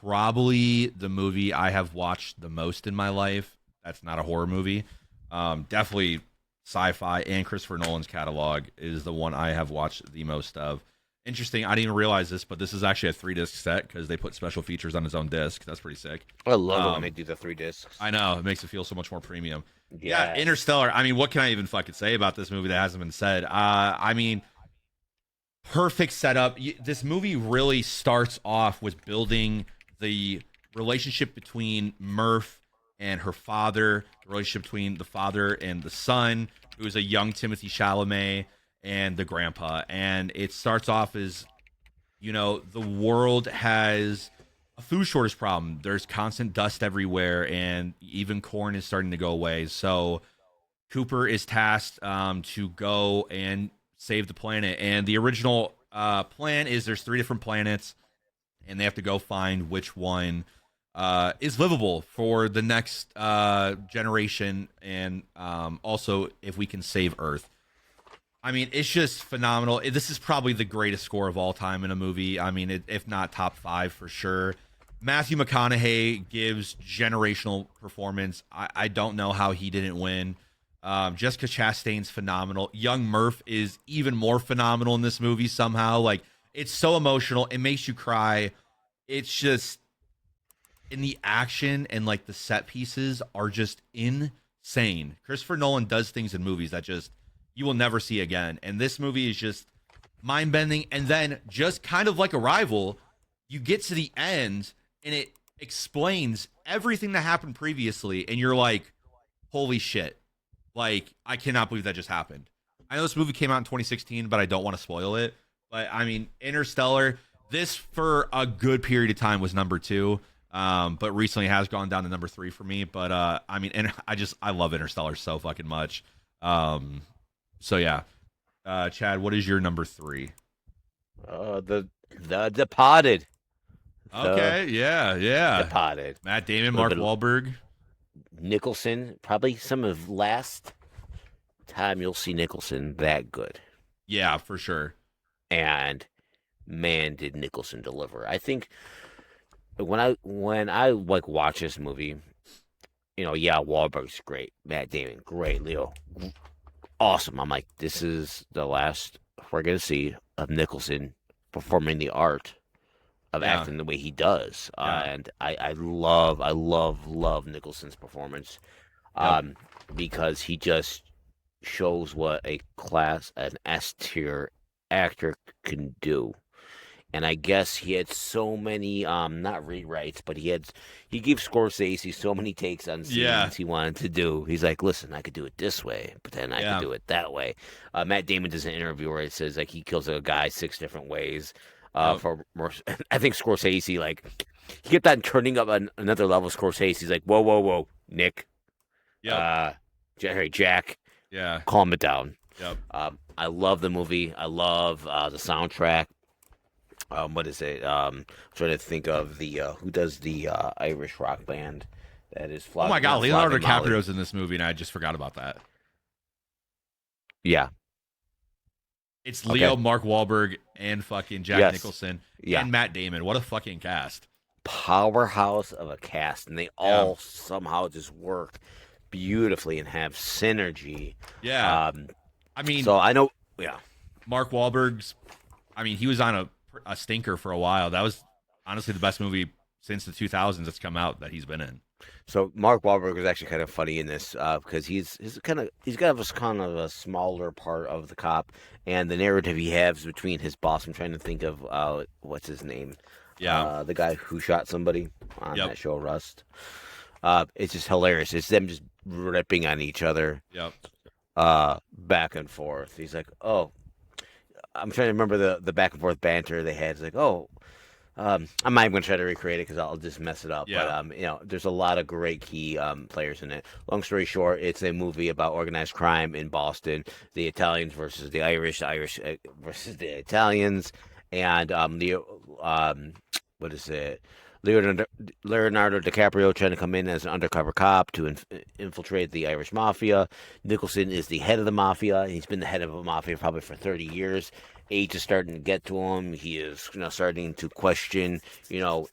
Probably the movie I have watched the most in my life. That's not a horror movie. Definitely sci-fi, and Christopher Nolan's catalog is the one I have watched the most of. Interesting, I didn't even realize this, but this is actually a 3-disc set because they put special features on his own disc. That's pretty sick. I love it when they do the 3 discs. I know, it makes it feel so much more premium. Yes. Yeah, Interstellar. I mean, what can I even fucking say about this movie that hasn't been said? I mean, perfect setup. This movie really starts off with building the relationship between Murph and her father, the relationship between the father and the son, who is a young Timothy Chalamet, and the grandpa. And it starts off as, the world has a food shortage problem. There's constant dust everywhere, and even corn is starting to go away. So Cooper is tasked to go and save the planet. And the original plan is there's 3 different planets, and they have to go find which one is livable for the next generation, and also if we can save Earth. I mean, it's just phenomenal. This is probably the greatest score of all time in a movie. I mean, if not top 5 for sure. Matthew McConaughey gives generational performance. I don't know how he didn't win. Jessica Chastain's phenomenal. Young Murph is even more phenomenal in this movie somehow. Like, it's so emotional. It makes you cry. It's just, in the action and like the set pieces are just insane. Christopher Nolan does things in movies that just you will never see again. And this movie is just mind-bending. And then just kind of like Arrival, you get to the end and it explains everything that happened previously, and you're like, holy shit. Like, I cannot believe that just happened. I know this movie came out in 2016, but I don't want to spoil it. But I mean, Interstellar, this for a good period of time was number 2. But recently has gone down to number 3 for me. But I mean, and I love Interstellar so fucking much. So yeah. Chad, what is your number 3? The Departed. Okay, yeah, yeah. Departed. Matt Damon, Mark Wahlberg. Nicholson, probably some of last time you'll see Nicholson that good. Yeah, for sure. And man, did Nicholson deliver. I think when I like watch this movie, yeah, Wahlberg's great, Matt Damon, great, Leo, awesome. I'm like, this is the last we're gonna see of Nicholson performing the art of acting the way he does. And I love Nicholson's performance, because he just shows what an S tier actor can do. And I guess he had so many not rewrites, but he gave Scorsese so many takes on scenes he wanted to do. He's like, listen, I could do it this way, but then I could do it that way. Matt Damon does an interview where it says like he kills a guy 6 different ways. For more, I think Scorsese, like, he kept on turning up another level. Scorsese's like, whoa, Nick, Jack, calm it down. I love the movie. I love the soundtrack. What is it? I'm trying to think of the who does the Irish rock band that is. Oh my god, Leonardo DiCaprio's in this movie, and I just forgot about that. Yeah, it's Leo, Mark Wahlberg, and fucking Jack Nicholson, and Matt Damon. What a fucking cast! Powerhouse of a cast, and they all somehow just work beautifully and have synergy. Yeah, I mean, so I know. Yeah, Mark Wahlberg's. I mean, he was on a stinker for a while. That was honestly the best movie since the 2000s that's come out that he's been in. So Mark Wahlberg was actually kind of funny in this because he's kind of a smaller part of the cop, and the narrative he has between his boss. I'm trying to think of what's his name. Yeah, the guy who shot somebody on that show, Rust. It's just hilarious. It's them just ripping on each other. Yep. Back and forth. He's like, oh. I'm trying to remember the back and forth banter they had. It's like, oh, I'm not even going to try to recreate it because I'll just mess it up. Yeah. But there's a lot of great key players in it. Long story short, it's a movie about organized crime in Boston. The Italians versus the Irish versus the Italians, and what is it? Leonardo DiCaprio trying to come in as an undercover cop to infiltrate the Irish mafia. Nicholson is the head of the mafia. He's been the head of the mafia probably for 30 years. Age is starting to get to him. He is starting to question, can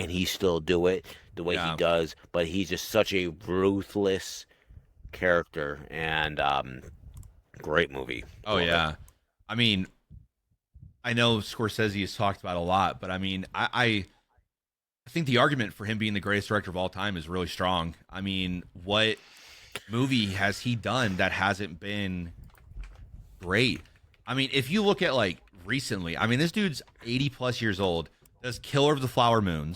he still do it the way he does? But he's just such a ruthless character, and great movie. Oh, yeah. I mean, I know Scorsese has talked about a lot, but I mean, I think the argument for him being the greatest director of all time is really strong. I mean, what movie has he done that hasn't been great? I mean, if you look at like recently, I mean, this dude's 80 plus years old, does Killer of the Flower Moon,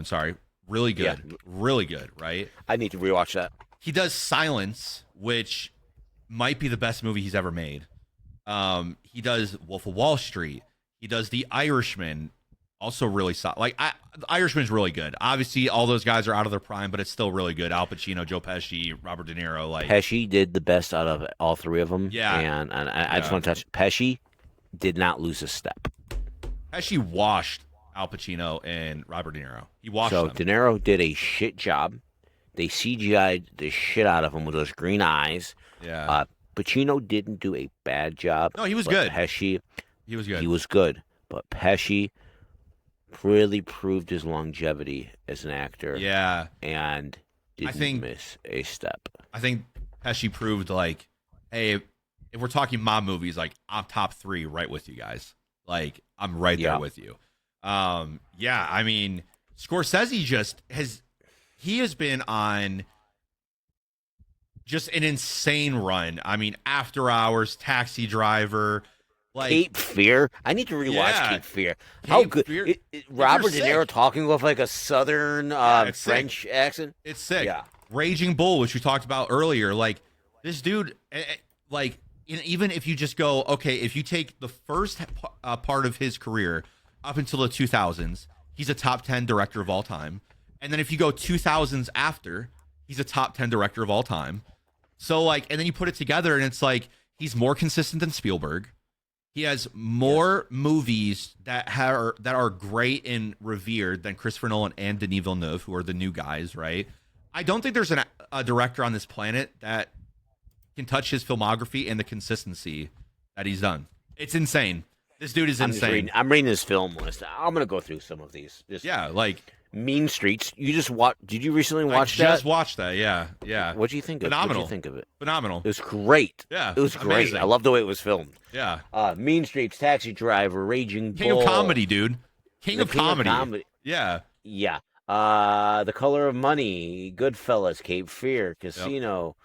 sorry. Really good. Really good, right? I need to rewatch that. He does Silence, which might be the best movie he's ever made. He does Wolf of Wall Street. He does The Irishman, also really solid. Like, The Irishman's really good. Obviously, all those guys are out of their prime, but it's still really good. Al Pacino, Joe Pesci, Robert De Niro. Like, Pesci did the best out of all three of them. Yeah, and I just want to touch. Pesci did not lose a step. Pesci washed Al Pacino and Robert De Niro. He washed them. So De Niro did a shit job. They CGI'd the shit out of him with those green eyes. Yeah. Pacino didn't do a bad job. No, he was good. Pesci, he was good. He was good, but Pesci really proved his longevity as an actor. Yeah, and didn't miss a step. I think Pesci proved like, hey, if we're talking mob movies, like I'm top 3 right with you guys. Like I'm right there with you. Yeah, I mean, Scorsese has been on just an insane run. I mean, After Hours, Taxi Driver, Like, Cape Fear. I need to rewatch yeah, Cape Fear. How Cape good! Fear. Robert De If you're Niro sick, talking with like a southern yeah, it's sick. French accent. It's sick. Yeah. Raging Bull, which we talked about earlier, like this dude, like even if you just go, okay, if you take the first part of his career up until the 2000s, he's a top 10 director of all time, and then if you go 2000s after, he's a top 10 director of all time. So like, and then you put it together, and it's like he's more consistent than Spielberg. He has more movies that are great and revered than Christopher Nolan and Denis Villeneuve, who are the new guys, right? I don't think there's a director on this planet that can touch his filmography and the consistency that he's done. It's insane. This dude is insane. I'm reading his film list. I'm gonna go through some of these. Yeah, like Mean Streets. You just watch? Did you recently watch I that? just watched that. Yeah, yeah. What do you think of? Phenomenal. What do you think of it? Phenomenal. It was great. Yeah, it was great. amazing. I love the way it was filmed. Yeah. Mean Streets, Taxi Driver, Raging King Bull. of comedy, dude. King of comedy. Yeah. Yeah. The Color of Money, Goodfellas, Cape Fear, Casino,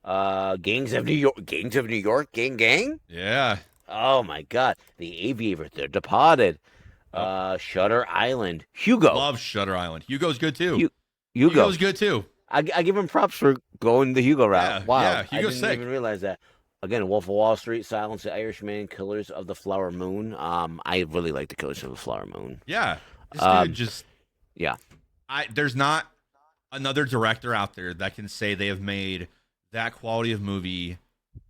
Gangs of New York, Gang. Yeah. Oh my God, The Aviator, The Departed, Shutter Island, Hugo. Love Shutter Island. Hugo's good too. Hugo's good too. I give him props for going the Hugo route. Yeah, Wow, yeah, Hugo's I didn't sick. even realize that. Again, Wolf of Wall Street, Silence of the Irishman, Killers of the Flower Moon. I really like the Killers of the Flower Moon. Yeah. This dude just yeah. There's not another director out there that can say they have made that quality of movie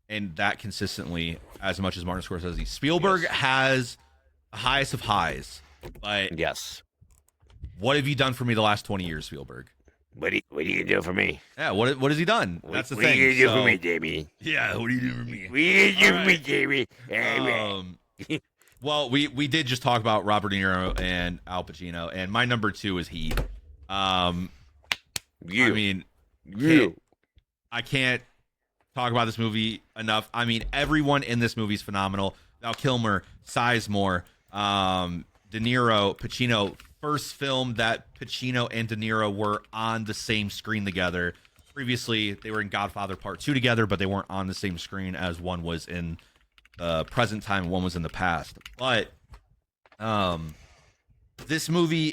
and that consistently as much as Martin Scorsese. Spielberg has the highest of highs, but yes, what have you done for me the last 20 years, Spielberg? What are you gonna do for me? Yeah, what has he done? That's the thing. What are you gonna do for me, Jamie? Yeah, what are you doing for me? What are you gonna do for me, Jamie? Well, we did just talk about Robert De Niro and Al Pacino, and my number 2 is Heat. I mean, I can't talk about this movie enough. I mean, everyone in this movie is phenomenal. Val Kilmer, Sizemore, De Niro, Pacino. First film that Pacino and De Niro were on the same screen together. Previously, they were in Godfather Part 2 together, but they weren't on the same screen as one was in the present time and one was in the past. But this movie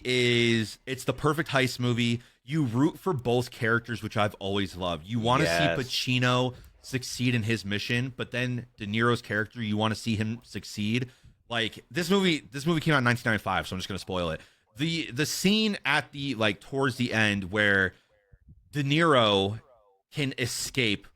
it's the perfect heist movie. You root for both characters, which I've always loved. You want to see Pacino succeed in his mission, but then De Niro's character, you want to see him succeed. Like this movie came out in 1995, so I'm just going to spoil it. The scene at the towards the end where De Niro can escape.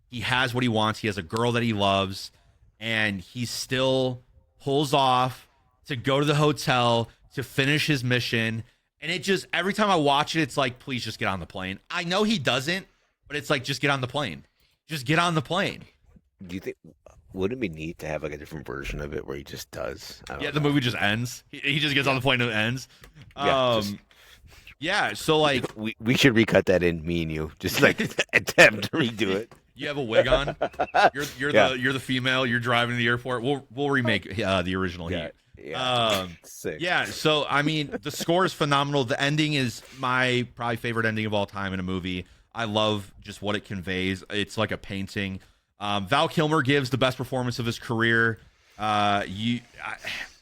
He has what he wants. He has a girl that he loves, and he still pulls off to go to the hotel to finish his mission. And it just, every time I watch it, it's like, please just get on the plane. I know he doesn't, but it's like, just get on the plane. Just get on the plane. Do you think, wouldn't it be neat to have like a different version of it where he just does? The movie just ends. He just gets on the plane and it ends. So like we should recut that in, me and you, just like attempt to redo it. You have a wig on. You're the female. You're driving to the airport. We'll remake the original Heat. Sick. Yeah. So I mean, the score is phenomenal. The ending is my probably favorite ending of all time in a movie. I love just what it conveys. It's like a painting. Val Kilmer gives the best performance of his career. I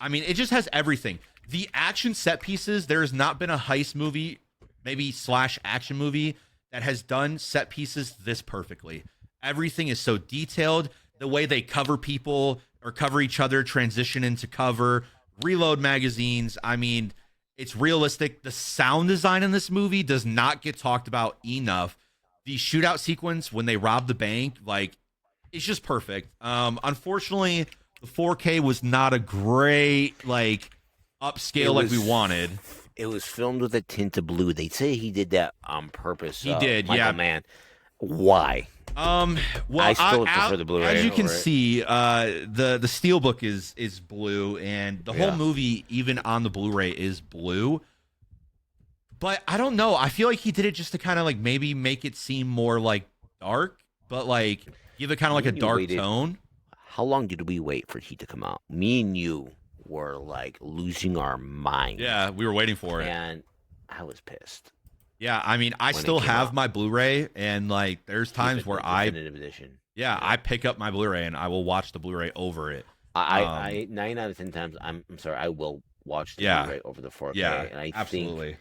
mean, it just has everything. The action set pieces. There has not been a heist movie, maybe / action movie that has done set pieces this perfectly. Everything is so detailed. The way they cover people or cover each other, transition into cover, reload magazines. I mean, it's realistic. The sound design in this movie does not get talked about enough. The shootout sequence when they rob the bank, it's just perfect. Unfortunately, the 4K was not a great upscale like we wanted. It was filmed with a tint of blue. They say he did that on purpose. He did, Michael Mann. Why? Well, I still prefer the Blu-ray. As you can see, the steelbook is blue, and the whole movie, even on the Blu-ray, is blue. But I don't know. I feel like he did it just to kind of maybe make it seem more dark, but give it kind of a dark tone. How long did we wait for Heat to come out? Me and you were losing our minds. Yeah, we were waiting for it, and I was pissed. Yeah, I mean, I still have my Blu-ray, and there's times where I pick up my Blu-ray and I will watch the Blu-ray over it. Um, 9 out of 10 times, I'm sorry, I will watch the yeah, Blu-ray over the 4K, yeah, and I think absolutely.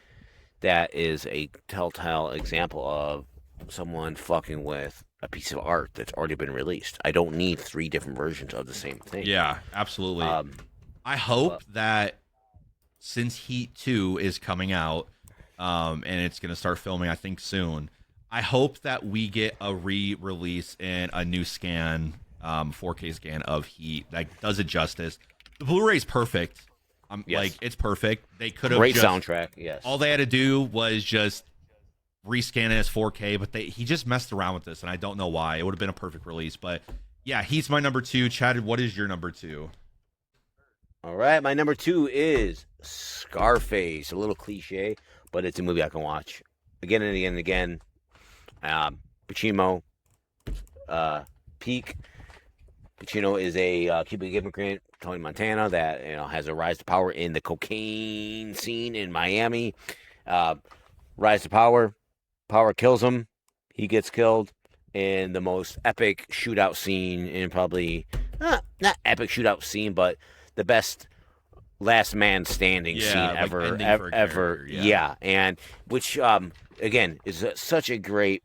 that is a telltale example of someone fucking with a piece of art that's already been released. I don't need three different versions of the same thing. Yeah, absolutely. Um, I but hope that since Heat 2 is coming out, and it's going to start filming, I think, soon, I hope that we get a re release and a new scan, 4K scan of Heat that does it justice. The Blu ray is perfect. Like, yes, it's perfect. They could have great just, soundtrack. Yes. all they had to do was just rescan it as 4K, but he just messed around with this, and I don't know why. It would have been a perfect release. But yeah, Heat's my number two. Chad, what is your number two? All right, my number two is Scarface. A little cliche, but it's a movie I can watch again and again and again. Pacino, uh, peak. Pacino is a Cuban immigrant, Tony Montana, that has a rise to power in the cocaine scene in Miami. Uh, rise to power, power kills him. He gets killed in the most epic shootout scene in probably not epic shootout scene, but the best last man standing scene Yeah, like ever, ending for a ever. character. Yeah. Yeah, and which again is such a great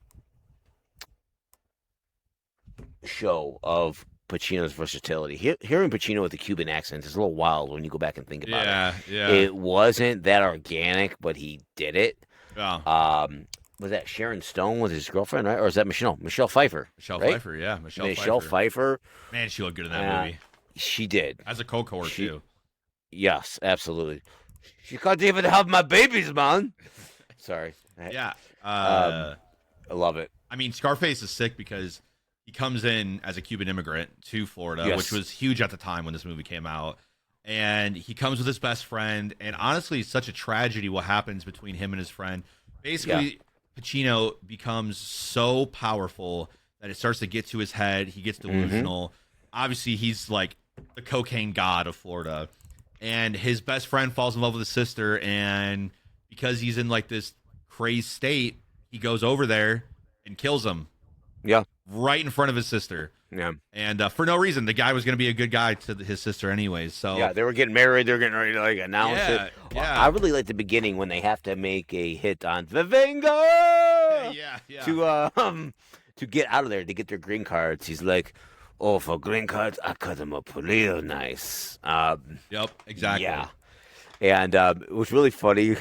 show of Pacino's versatility. Hearing Pacino with the Cuban accent is a little wild when you go back and think about it. Yeah, yeah. It wasn't that organic, but he did it. Yeah. Was that Sharon Stone with his girlfriend, right? Or is that Michelle Pfeiffer? Michelle Right? Pfeiffer, yeah. Michelle Michelle Pfeiffer. Pfeiffer. Man, she looked good in that Uh, movie. she did. As a co-core She too. Yes, absolutely. She can't even have my babies, man. Sorry. Yeah. Um, I love it. I mean, Scarface is sick because he comes in as a Cuban immigrant to Florida, which Yes. was huge at the time when this movie came out. And he comes with his best friend, and honestly, it's such a tragedy what happens between him and his friend. Basically, Pacino becomes so powerful that it starts to get to his head. He gets delusional. Obviously, he's like the cocaine god of Florida. And his best friend falls in love with his sister, and because he's in like this crazed state, he goes over there and kills him Yeah. right in front of his sister. Yeah. And for no reason, the guy was going to be a good guy to his sister, anyways. So Yeah, they were getting married. They were getting ready to like announce yeah, it. yeah, I really like the beginning when they have to make a hit on Vivenga yeah. to get out of there to get their green cards. He's like, "Oh, for green cards, I cut them up real nice." Yep, exactly. Yeah, and it was really funny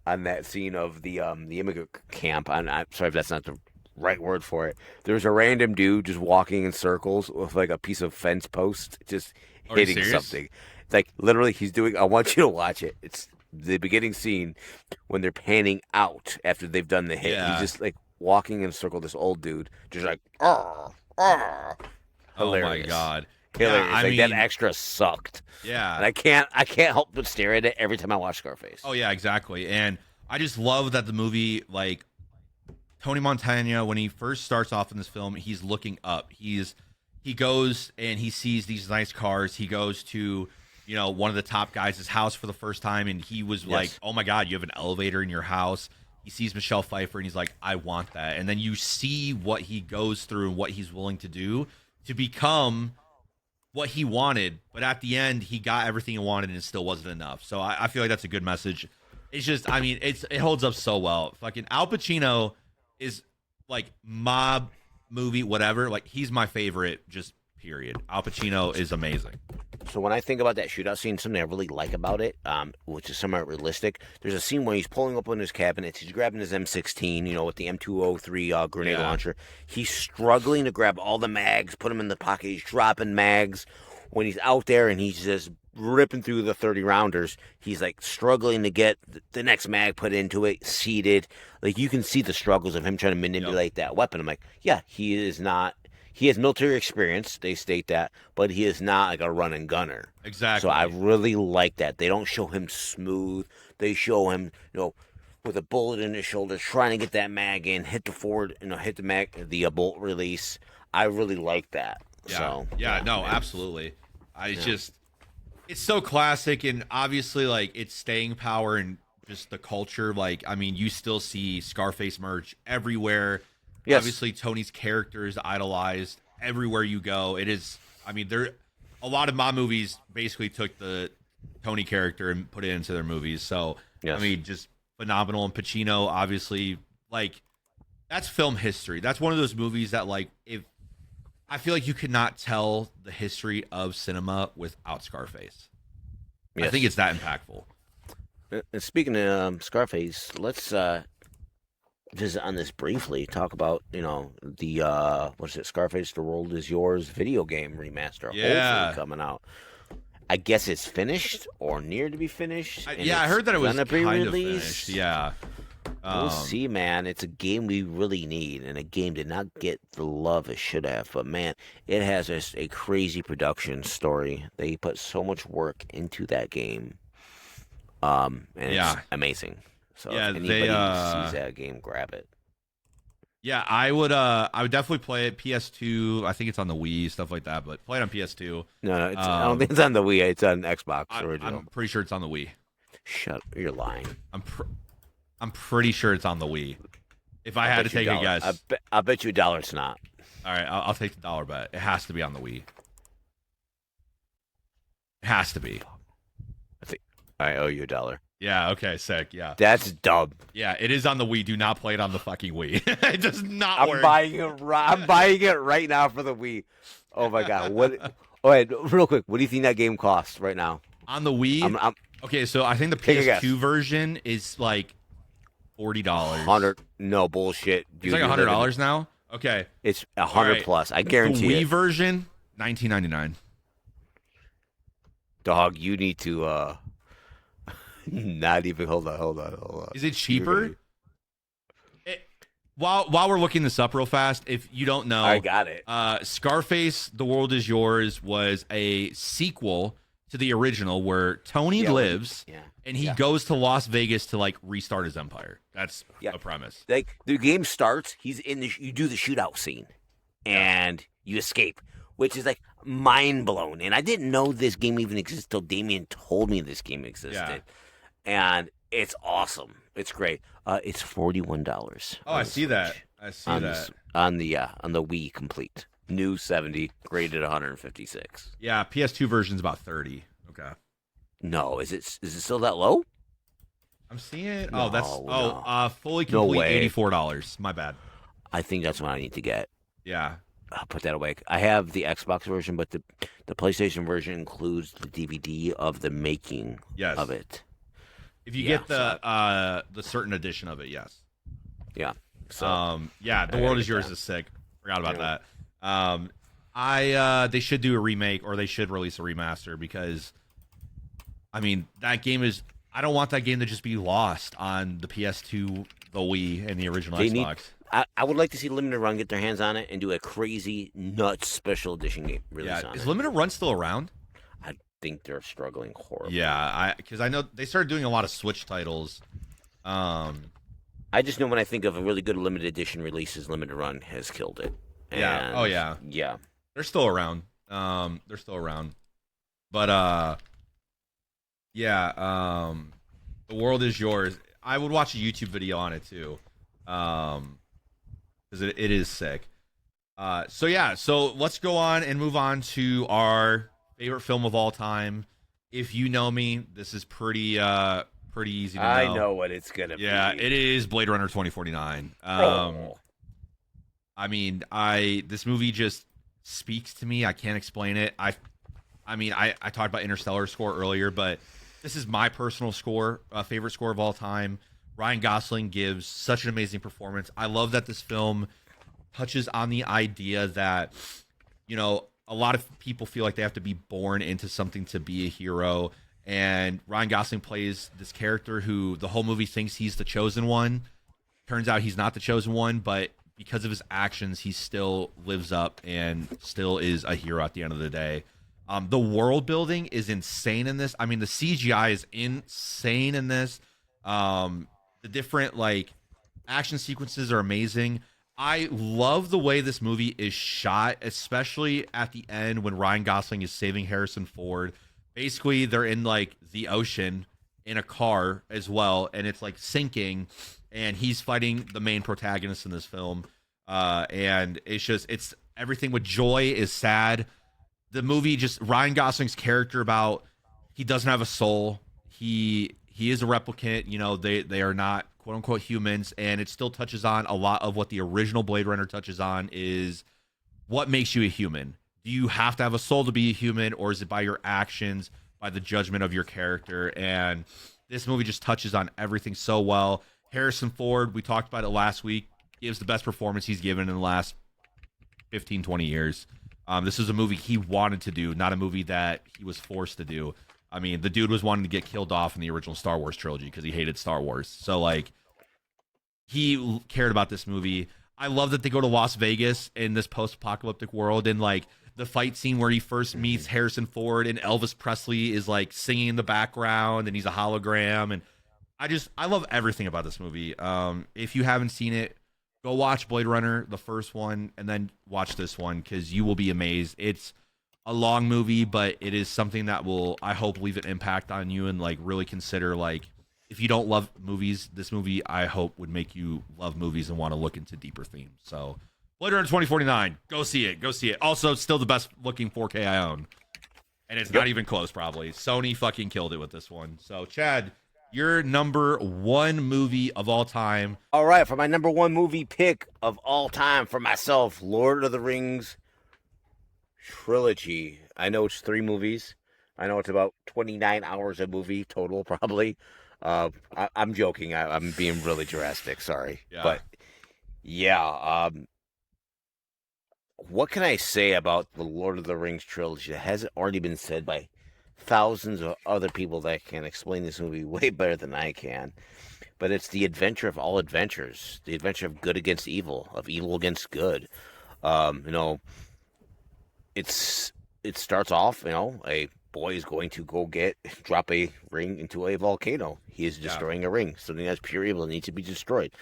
on that scene of the immigrant camp. I'm sorry if that's not the right word for it. There's a random dude just walking in circles with like a piece of fence post, just Are you hitting serious? something. It's like literally he's doing. I want you to watch it. It's the beginning scene when they're panning out after they've done the hit. Yeah. He's just like walking in a circle. This old dude just like ah. Oh my Hilarious. god. Hilarious. Yeah, I Like that mean, extra sucked. yeah. And I can't help but stare at it every time I watch Scarface. Oh yeah, exactly. And I just love that the movie, like Tony Montana, when he first starts off in this film, he's looking up. He goes and he sees these nice cars. He goes to one of the top guys' house for the first time, and he was like, "Oh my god, you have an elevator in your house." He sees Michelle Pfeiffer, and he's like, "I want that." And then you see what he goes through and what he's willing to do to become what he wanted, but at the end he got everything he wanted and it still wasn't enough. So I feel like that's a good message. It's just, I mean, it holds up so well. Fucking Al Pacino is like mob movie, whatever. Like he's my favorite, just period. Al Pacino is amazing. So when I think about that shootout scene, something I really like about it, which is somewhat realistic, there's a scene where he's pulling up on his cabinet, he's grabbing his M16, with the M203 grenade launcher. He's struggling to grab all the mags, put them in the pocket. He's dropping mags. When he's out there and he's just ripping through the 30 rounders, he's like struggling to get the next mag put into it, seated. Like you can see the struggles of him trying to manipulate that weapon. I'm like, yeah, he is not. He has military experience, they state that, but he is not like a run and gunner. Exactly. So I really like that. They don't show him smooth. They show him, with a bullet in his shoulder, trying to get that mag in, hit the forward, hit the mag, the bolt release. I really like that. Yeah. So, No, man. absolutely. It's so classic, and obviously, like, it's staying power and just the culture. Like, I mean, you still see Scarface merch everywhere. Yes. Obviously, Tony's character is idolized everywhere you go. It is, I mean, a lot of mob movies basically took the Tony character and put it into their movies. So I Yes. mean, just phenomenal. And Pacino, obviously, like that's film history. That's one of those movies that, like, if I feel like you could not tell the history of cinema without Scarface. I think Yes. it's that impactful. And speaking of Scarface, let's visit on this briefly. Talk about the what is it? Scarface: The World Is Yours video game remaster. Hopefully Yeah. coming out. I guess it's finished or near to be finished. Yeah, I heard that it was gonna be kind of released. finished. Yeah. We'll see, man. It's a game we really need, and a game did not get the love it should have. But man, it has just a crazy production story. They put so much work into that game, and it's amazing. So Yeah, if anybody sees that game, grab it. Yeah, I would definitely play it. PS2, I think it's on the Wii, stuff like that, but play it on PS2. No, I don't think it's on the Wii. It's on Xbox original. I'm pretty sure it's on the Wii. Shut, you're lying. I'm pretty sure it's on the Wii. If I had to take a guess, I'll bet you $1 it's not. All right, I'll take the dollar bet. It has to be on the Wii. It has to be. I think I owe you $1. Yeah. Okay. Sick. Yeah. That's dumb. Yeah. It is on the Wii. Do not play it on the fucking Wii. It does not work. I'm buying it right now for the Wii. Oh my god. What? Oh, wait, real quick. What do you think that game costs right now on the Wii? Okay, so I think the PS2 version is like $40. No bullshit. Dude, it's like $100 now. Okay. It's $100 plus. I guarantee the Wii version, $19.99. Dog, you need to not even hold on. Is it cheaper? While we're looking this up real fast, if you don't know, I got it. Scarface: The World Is Yours was a sequel to the original where Tony lives and he goes to Las Vegas to like restart his empire. That's a premise. Like the game starts, you do the shootout scene and you escape, which is like mind blown. And I didn't know this game even existed till Damien told me this game existed. And it's awesome. It's great. It's $41. Oh, I see that. I see that on the Wii Complete. New 70, graded 156. Yeah, PS2 version's about 30. Okay. No, is it still that low? I'm seeing it. No, fully complete way. $84. My bad. I think that's what I need to get. Yeah. I'll put that away. I have the Xbox version, but the PlayStation version includes the DVD of the making of it. If you get the certain edition of it, yes. Yeah. So The World Is Yours is sick. Forgot about that. They should do a remake or they should release a remaster because I mean that game is I don't want that game to just be lost on the PS2, the Wii, and the original Xbox. I would like to see Limited Run get their hands on it and do a crazy nuts special edition game release on it. Is Limited Run still around? I think they're struggling horribly. Yeah, because I know they started doing a lot of Switch titles. I just know when I think of a really good limited edition releases, Limited Run has killed it. And yeah. They're still around. But The World Is Yours. I would watch a YouTube video on it too, because it is sick. So let's go on and move on to our favorite film of all time. If you know me, this is pretty easy to know. I know what it's gonna be. Yeah, it is Blade Runner 2049. I mean, this movie just speaks to me. I can't explain it. I talked about Interstellar score earlier, but this is my personal score, favorite score of all time. Ryan Gosling gives such an amazing performance. I love that this film touches on the idea that, a lot of people feel like they have to be born into something to be a hero. And Ryan Gosling plays this character who the whole movie thinks he's the chosen one. Turns out he's not the chosen one, but because of his actions, he still lives up and still is a hero at the end of the day. The world building is insane in this. I mean, the CGI is insane in this. The different action sequences are amazing. I love the way this movie is shot, especially at the end when Ryan Gosling is saving Harrison Ford. Basically, they're in the ocean in a car as well, and it's sinking, and he's fighting the main protagonist in this film. And it's everything with joy is sad. the movie, just Ryan Gosling's character, about he doesn't have a soul. He is a replicant. You know, they are not quote unquote humans, and it still touches on a lot of what the original Blade Runner touches on, is what makes you a human. Do you have to have a soul to be a human, or is it by your actions, by the judgment of your character? And this movie just touches on everything so well. Harrison Ford, we talked about it last week, gives the best performance he's given in the last 15, 20 years. This is a movie he wanted to do, not a movie that he was forced to do. I mean, the dude was wanting to get killed off in the original Star Wars trilogy because he hated Star Wars. So, like, he cared about this movie. I love that they go to Las Vegas in this post-apocalyptic world, and like the fight scene where he first meets Harrison Ford and Elvis Presley is like singing in the background, and he's a hologram. And I love everything about this movie. If you haven't seen it, go watch Blade Runner, the first one, and then watch this one, because you will be amazed. It's a long movie, but it is something that will, I hope, leave an impact on you, and like really consider, like, if you don't love movies, this movie, I hope, would make you love movies and want to look into deeper themes. So, Blade Runner 2049, go see it. Go see it. Also, still the best looking 4K I own. And it's not even close, probably. Sony fucking killed it with this one. So, Chad, your number one movie of all time. All right, for my number one movie pick of all time for myself, Lord of the Rings trilogy. I know it's 3 movies. I know it's about 29 hours a movie total, probably. I'm joking. I'm being really drastic. Sorry. Yeah. But, yeah. What can I say about the Lord of the Rings trilogy that hasn't already been said by thousands of other people that can explain this movie way better than I can? But it's the adventure of all adventures, the adventure of good against evil, of evil against good. You know, it starts off, you know, a boy is going to drop a ring into a volcano. He is destroying a ring, something that's pure evil and needs to be destroyed.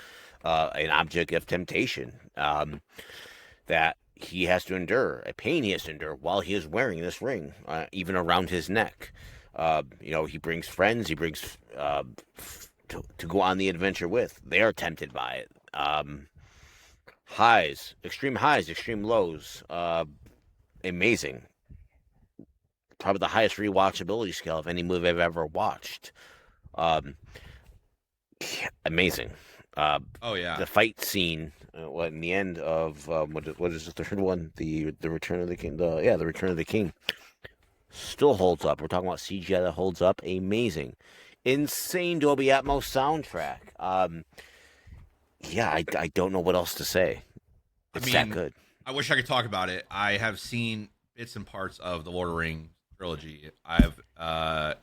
An object of temptation that he has to endure, a pain he has to endure while he is wearing this ring, even around his neck. You know, he brings friends, he brings to go on the adventure with. They are tempted by it. Highs, extreme lows. Amazing. Probably the highest rewatchability scale of any movie I've ever watched. Amazing. Oh, yeah. The fight scene, in the end of what is the third one? The Return of the King. The Return of the King still holds up. We're talking about CGI that holds up. Amazing, insane Dolby Atmos soundtrack. Yeah, I don't know what else to say. It's that good. I wish I could talk about it. I have seen bits and parts of the Lord of the Rings trilogy. I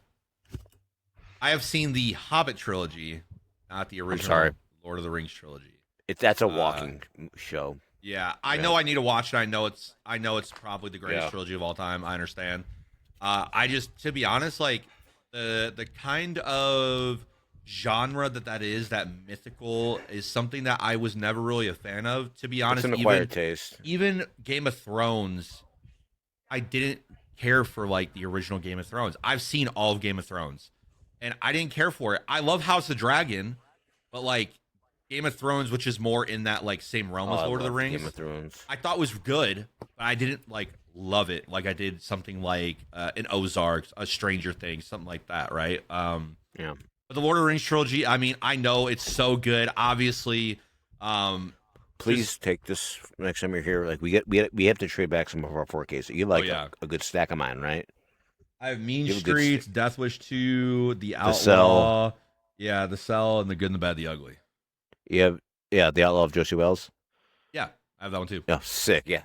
have seen the Hobbit trilogy, not the original Lord of the Rings trilogy. That's a walking show. Yeah, I know I need to watch it. I know it's probably the greatest trilogy of all time. I understand. I just, to be honest, like the kind of genre that is, that mythical, is something that I was never really a fan of, to be honest. It's an acquired taste. Even Game of Thrones, I didn't care for, like, the original Game of Thrones. I've seen all of Game of Thrones, and I didn't care for it. I love House of Dragon, but like Game of Thrones, which is more in that like same realm as Lord of the Rings, Game of Thrones, I thought was good, but I didn't like love it like I did something like an Ozarks, a Stranger Things, something like that, right? Yeah. But the Lord of the Rings trilogy, I mean, I know it's so good. Obviously, please take this next time you're here. Like we have to trade back some of our 4Ks. You have a good stack of mine, right? I have Mean Streets, Death Wish 2, The Outlaw, Cell. Yeah, The Cell, and The Good and the Bad, the Ugly. You have The Outlaw of Josie Wells. Yeah, I have that one too. Oh, sick. Yeah.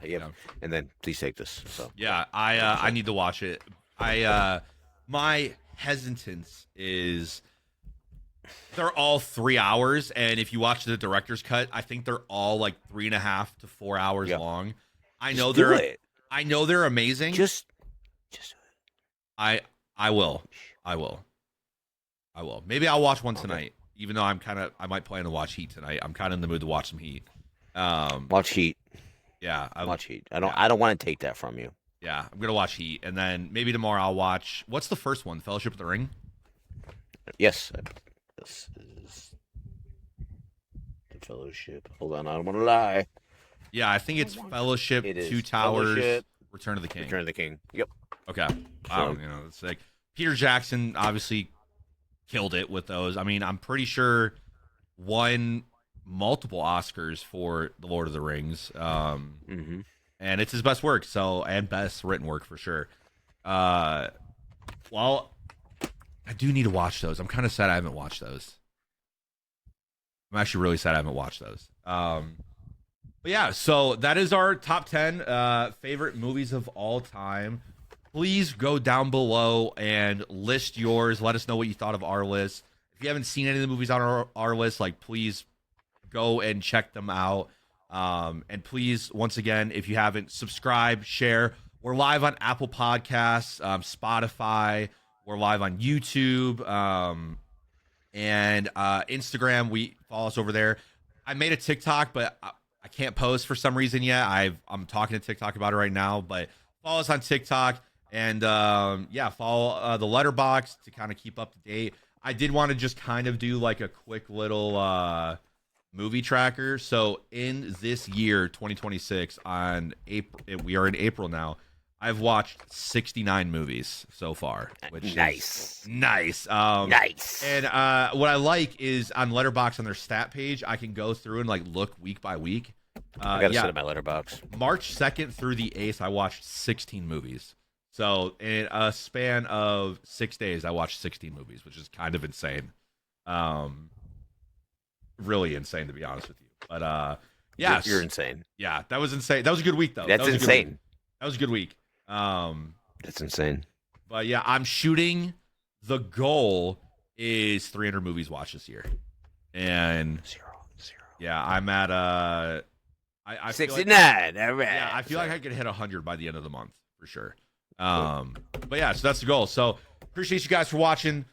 And then please take this. So yeah, I need to watch it. My hesitance is they're all 3 hours, and if you watch the director's cut, I think they're all like 3.5 to 4 hours long. I know they're amazing. Just I will. Maybe I'll watch one tonight. Even though I might plan to watch Heat tonight. I'm kind of in the mood to watch some Heat. Watch Heat. Yeah, watch Heat. I don't want to take that from you. Yeah, I'm gonna watch Heat, and then maybe tomorrow I'll watch. What's the first one? Fellowship of the Ring. Yes, this is the Fellowship. Hold on, I don't want to lie. Yeah, I think it's Fellowship, it is Two Towers. Fellowship, Return of the King. Return of the King. Yep. Okay. Wow. So- It's like Peter Jackson obviously killed it with those. I mean, I'm pretty sure won multiple Oscars for The Lord of the Rings. And it's his best work, and best written work for sure. Well, I do need to watch those. I'm kind of sad I haven't watched those. I'm actually really sad I haven't watched those. But yeah, so that is our top 10 favorite movies of all time. Please go down below and list yours. Let us know what you thought of our list. If you haven't seen any of the movies on our list, like, please go and check them out. And please, once again, if you haven't, subscribe, share. We're live on Apple Podcasts, Spotify. We're live on YouTube and Instagram. Follow us over there. I made a TikTok, but I can't post for some reason yet. I'm talking to TikTok about it right now, but follow us on TikTok and follow the Letterbox to kind of keep up to date. I did want to just kind of do like a quick little movie tracker. So in this year, 2026, on April, we are in April now. I've watched 69 movies so far, which is nice. Nice. And what I like is on Letterbox on their stat page, I can go through and like look week by week. I gotta set up my Letterbox. March 2nd through the 8th, I watched 16 movies. So in a span of 6 days, I watched 16 movies, which is kind of insane. Really insane, to be honest with you. But yeah, you're insane. Yeah, that was insane. That was a good week, though. That's insane. That was a good week. That's insane. But yeah, I'm shooting. The goal is 300 movies watched this year, and zero. Yeah, I'm at I 69. Like, all right. Yeah, I feel like I could hit 100 by the end of the month for sure. But yeah, so that's the goal. So appreciate you guys for watching.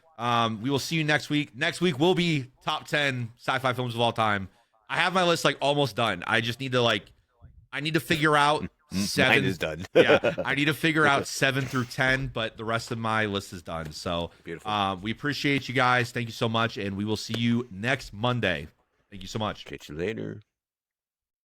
We will see you next week. Next week will be top 10 sci-fi films of all time. I have my list like almost done. I just need to figure out 7. Mine is done. Yeah, I need to figure out 7 through 10, but the rest of my list is done. So beautiful. We appreciate you guys. Thank you so much, and we will see you next Monday. Thank you so much. Catch you later.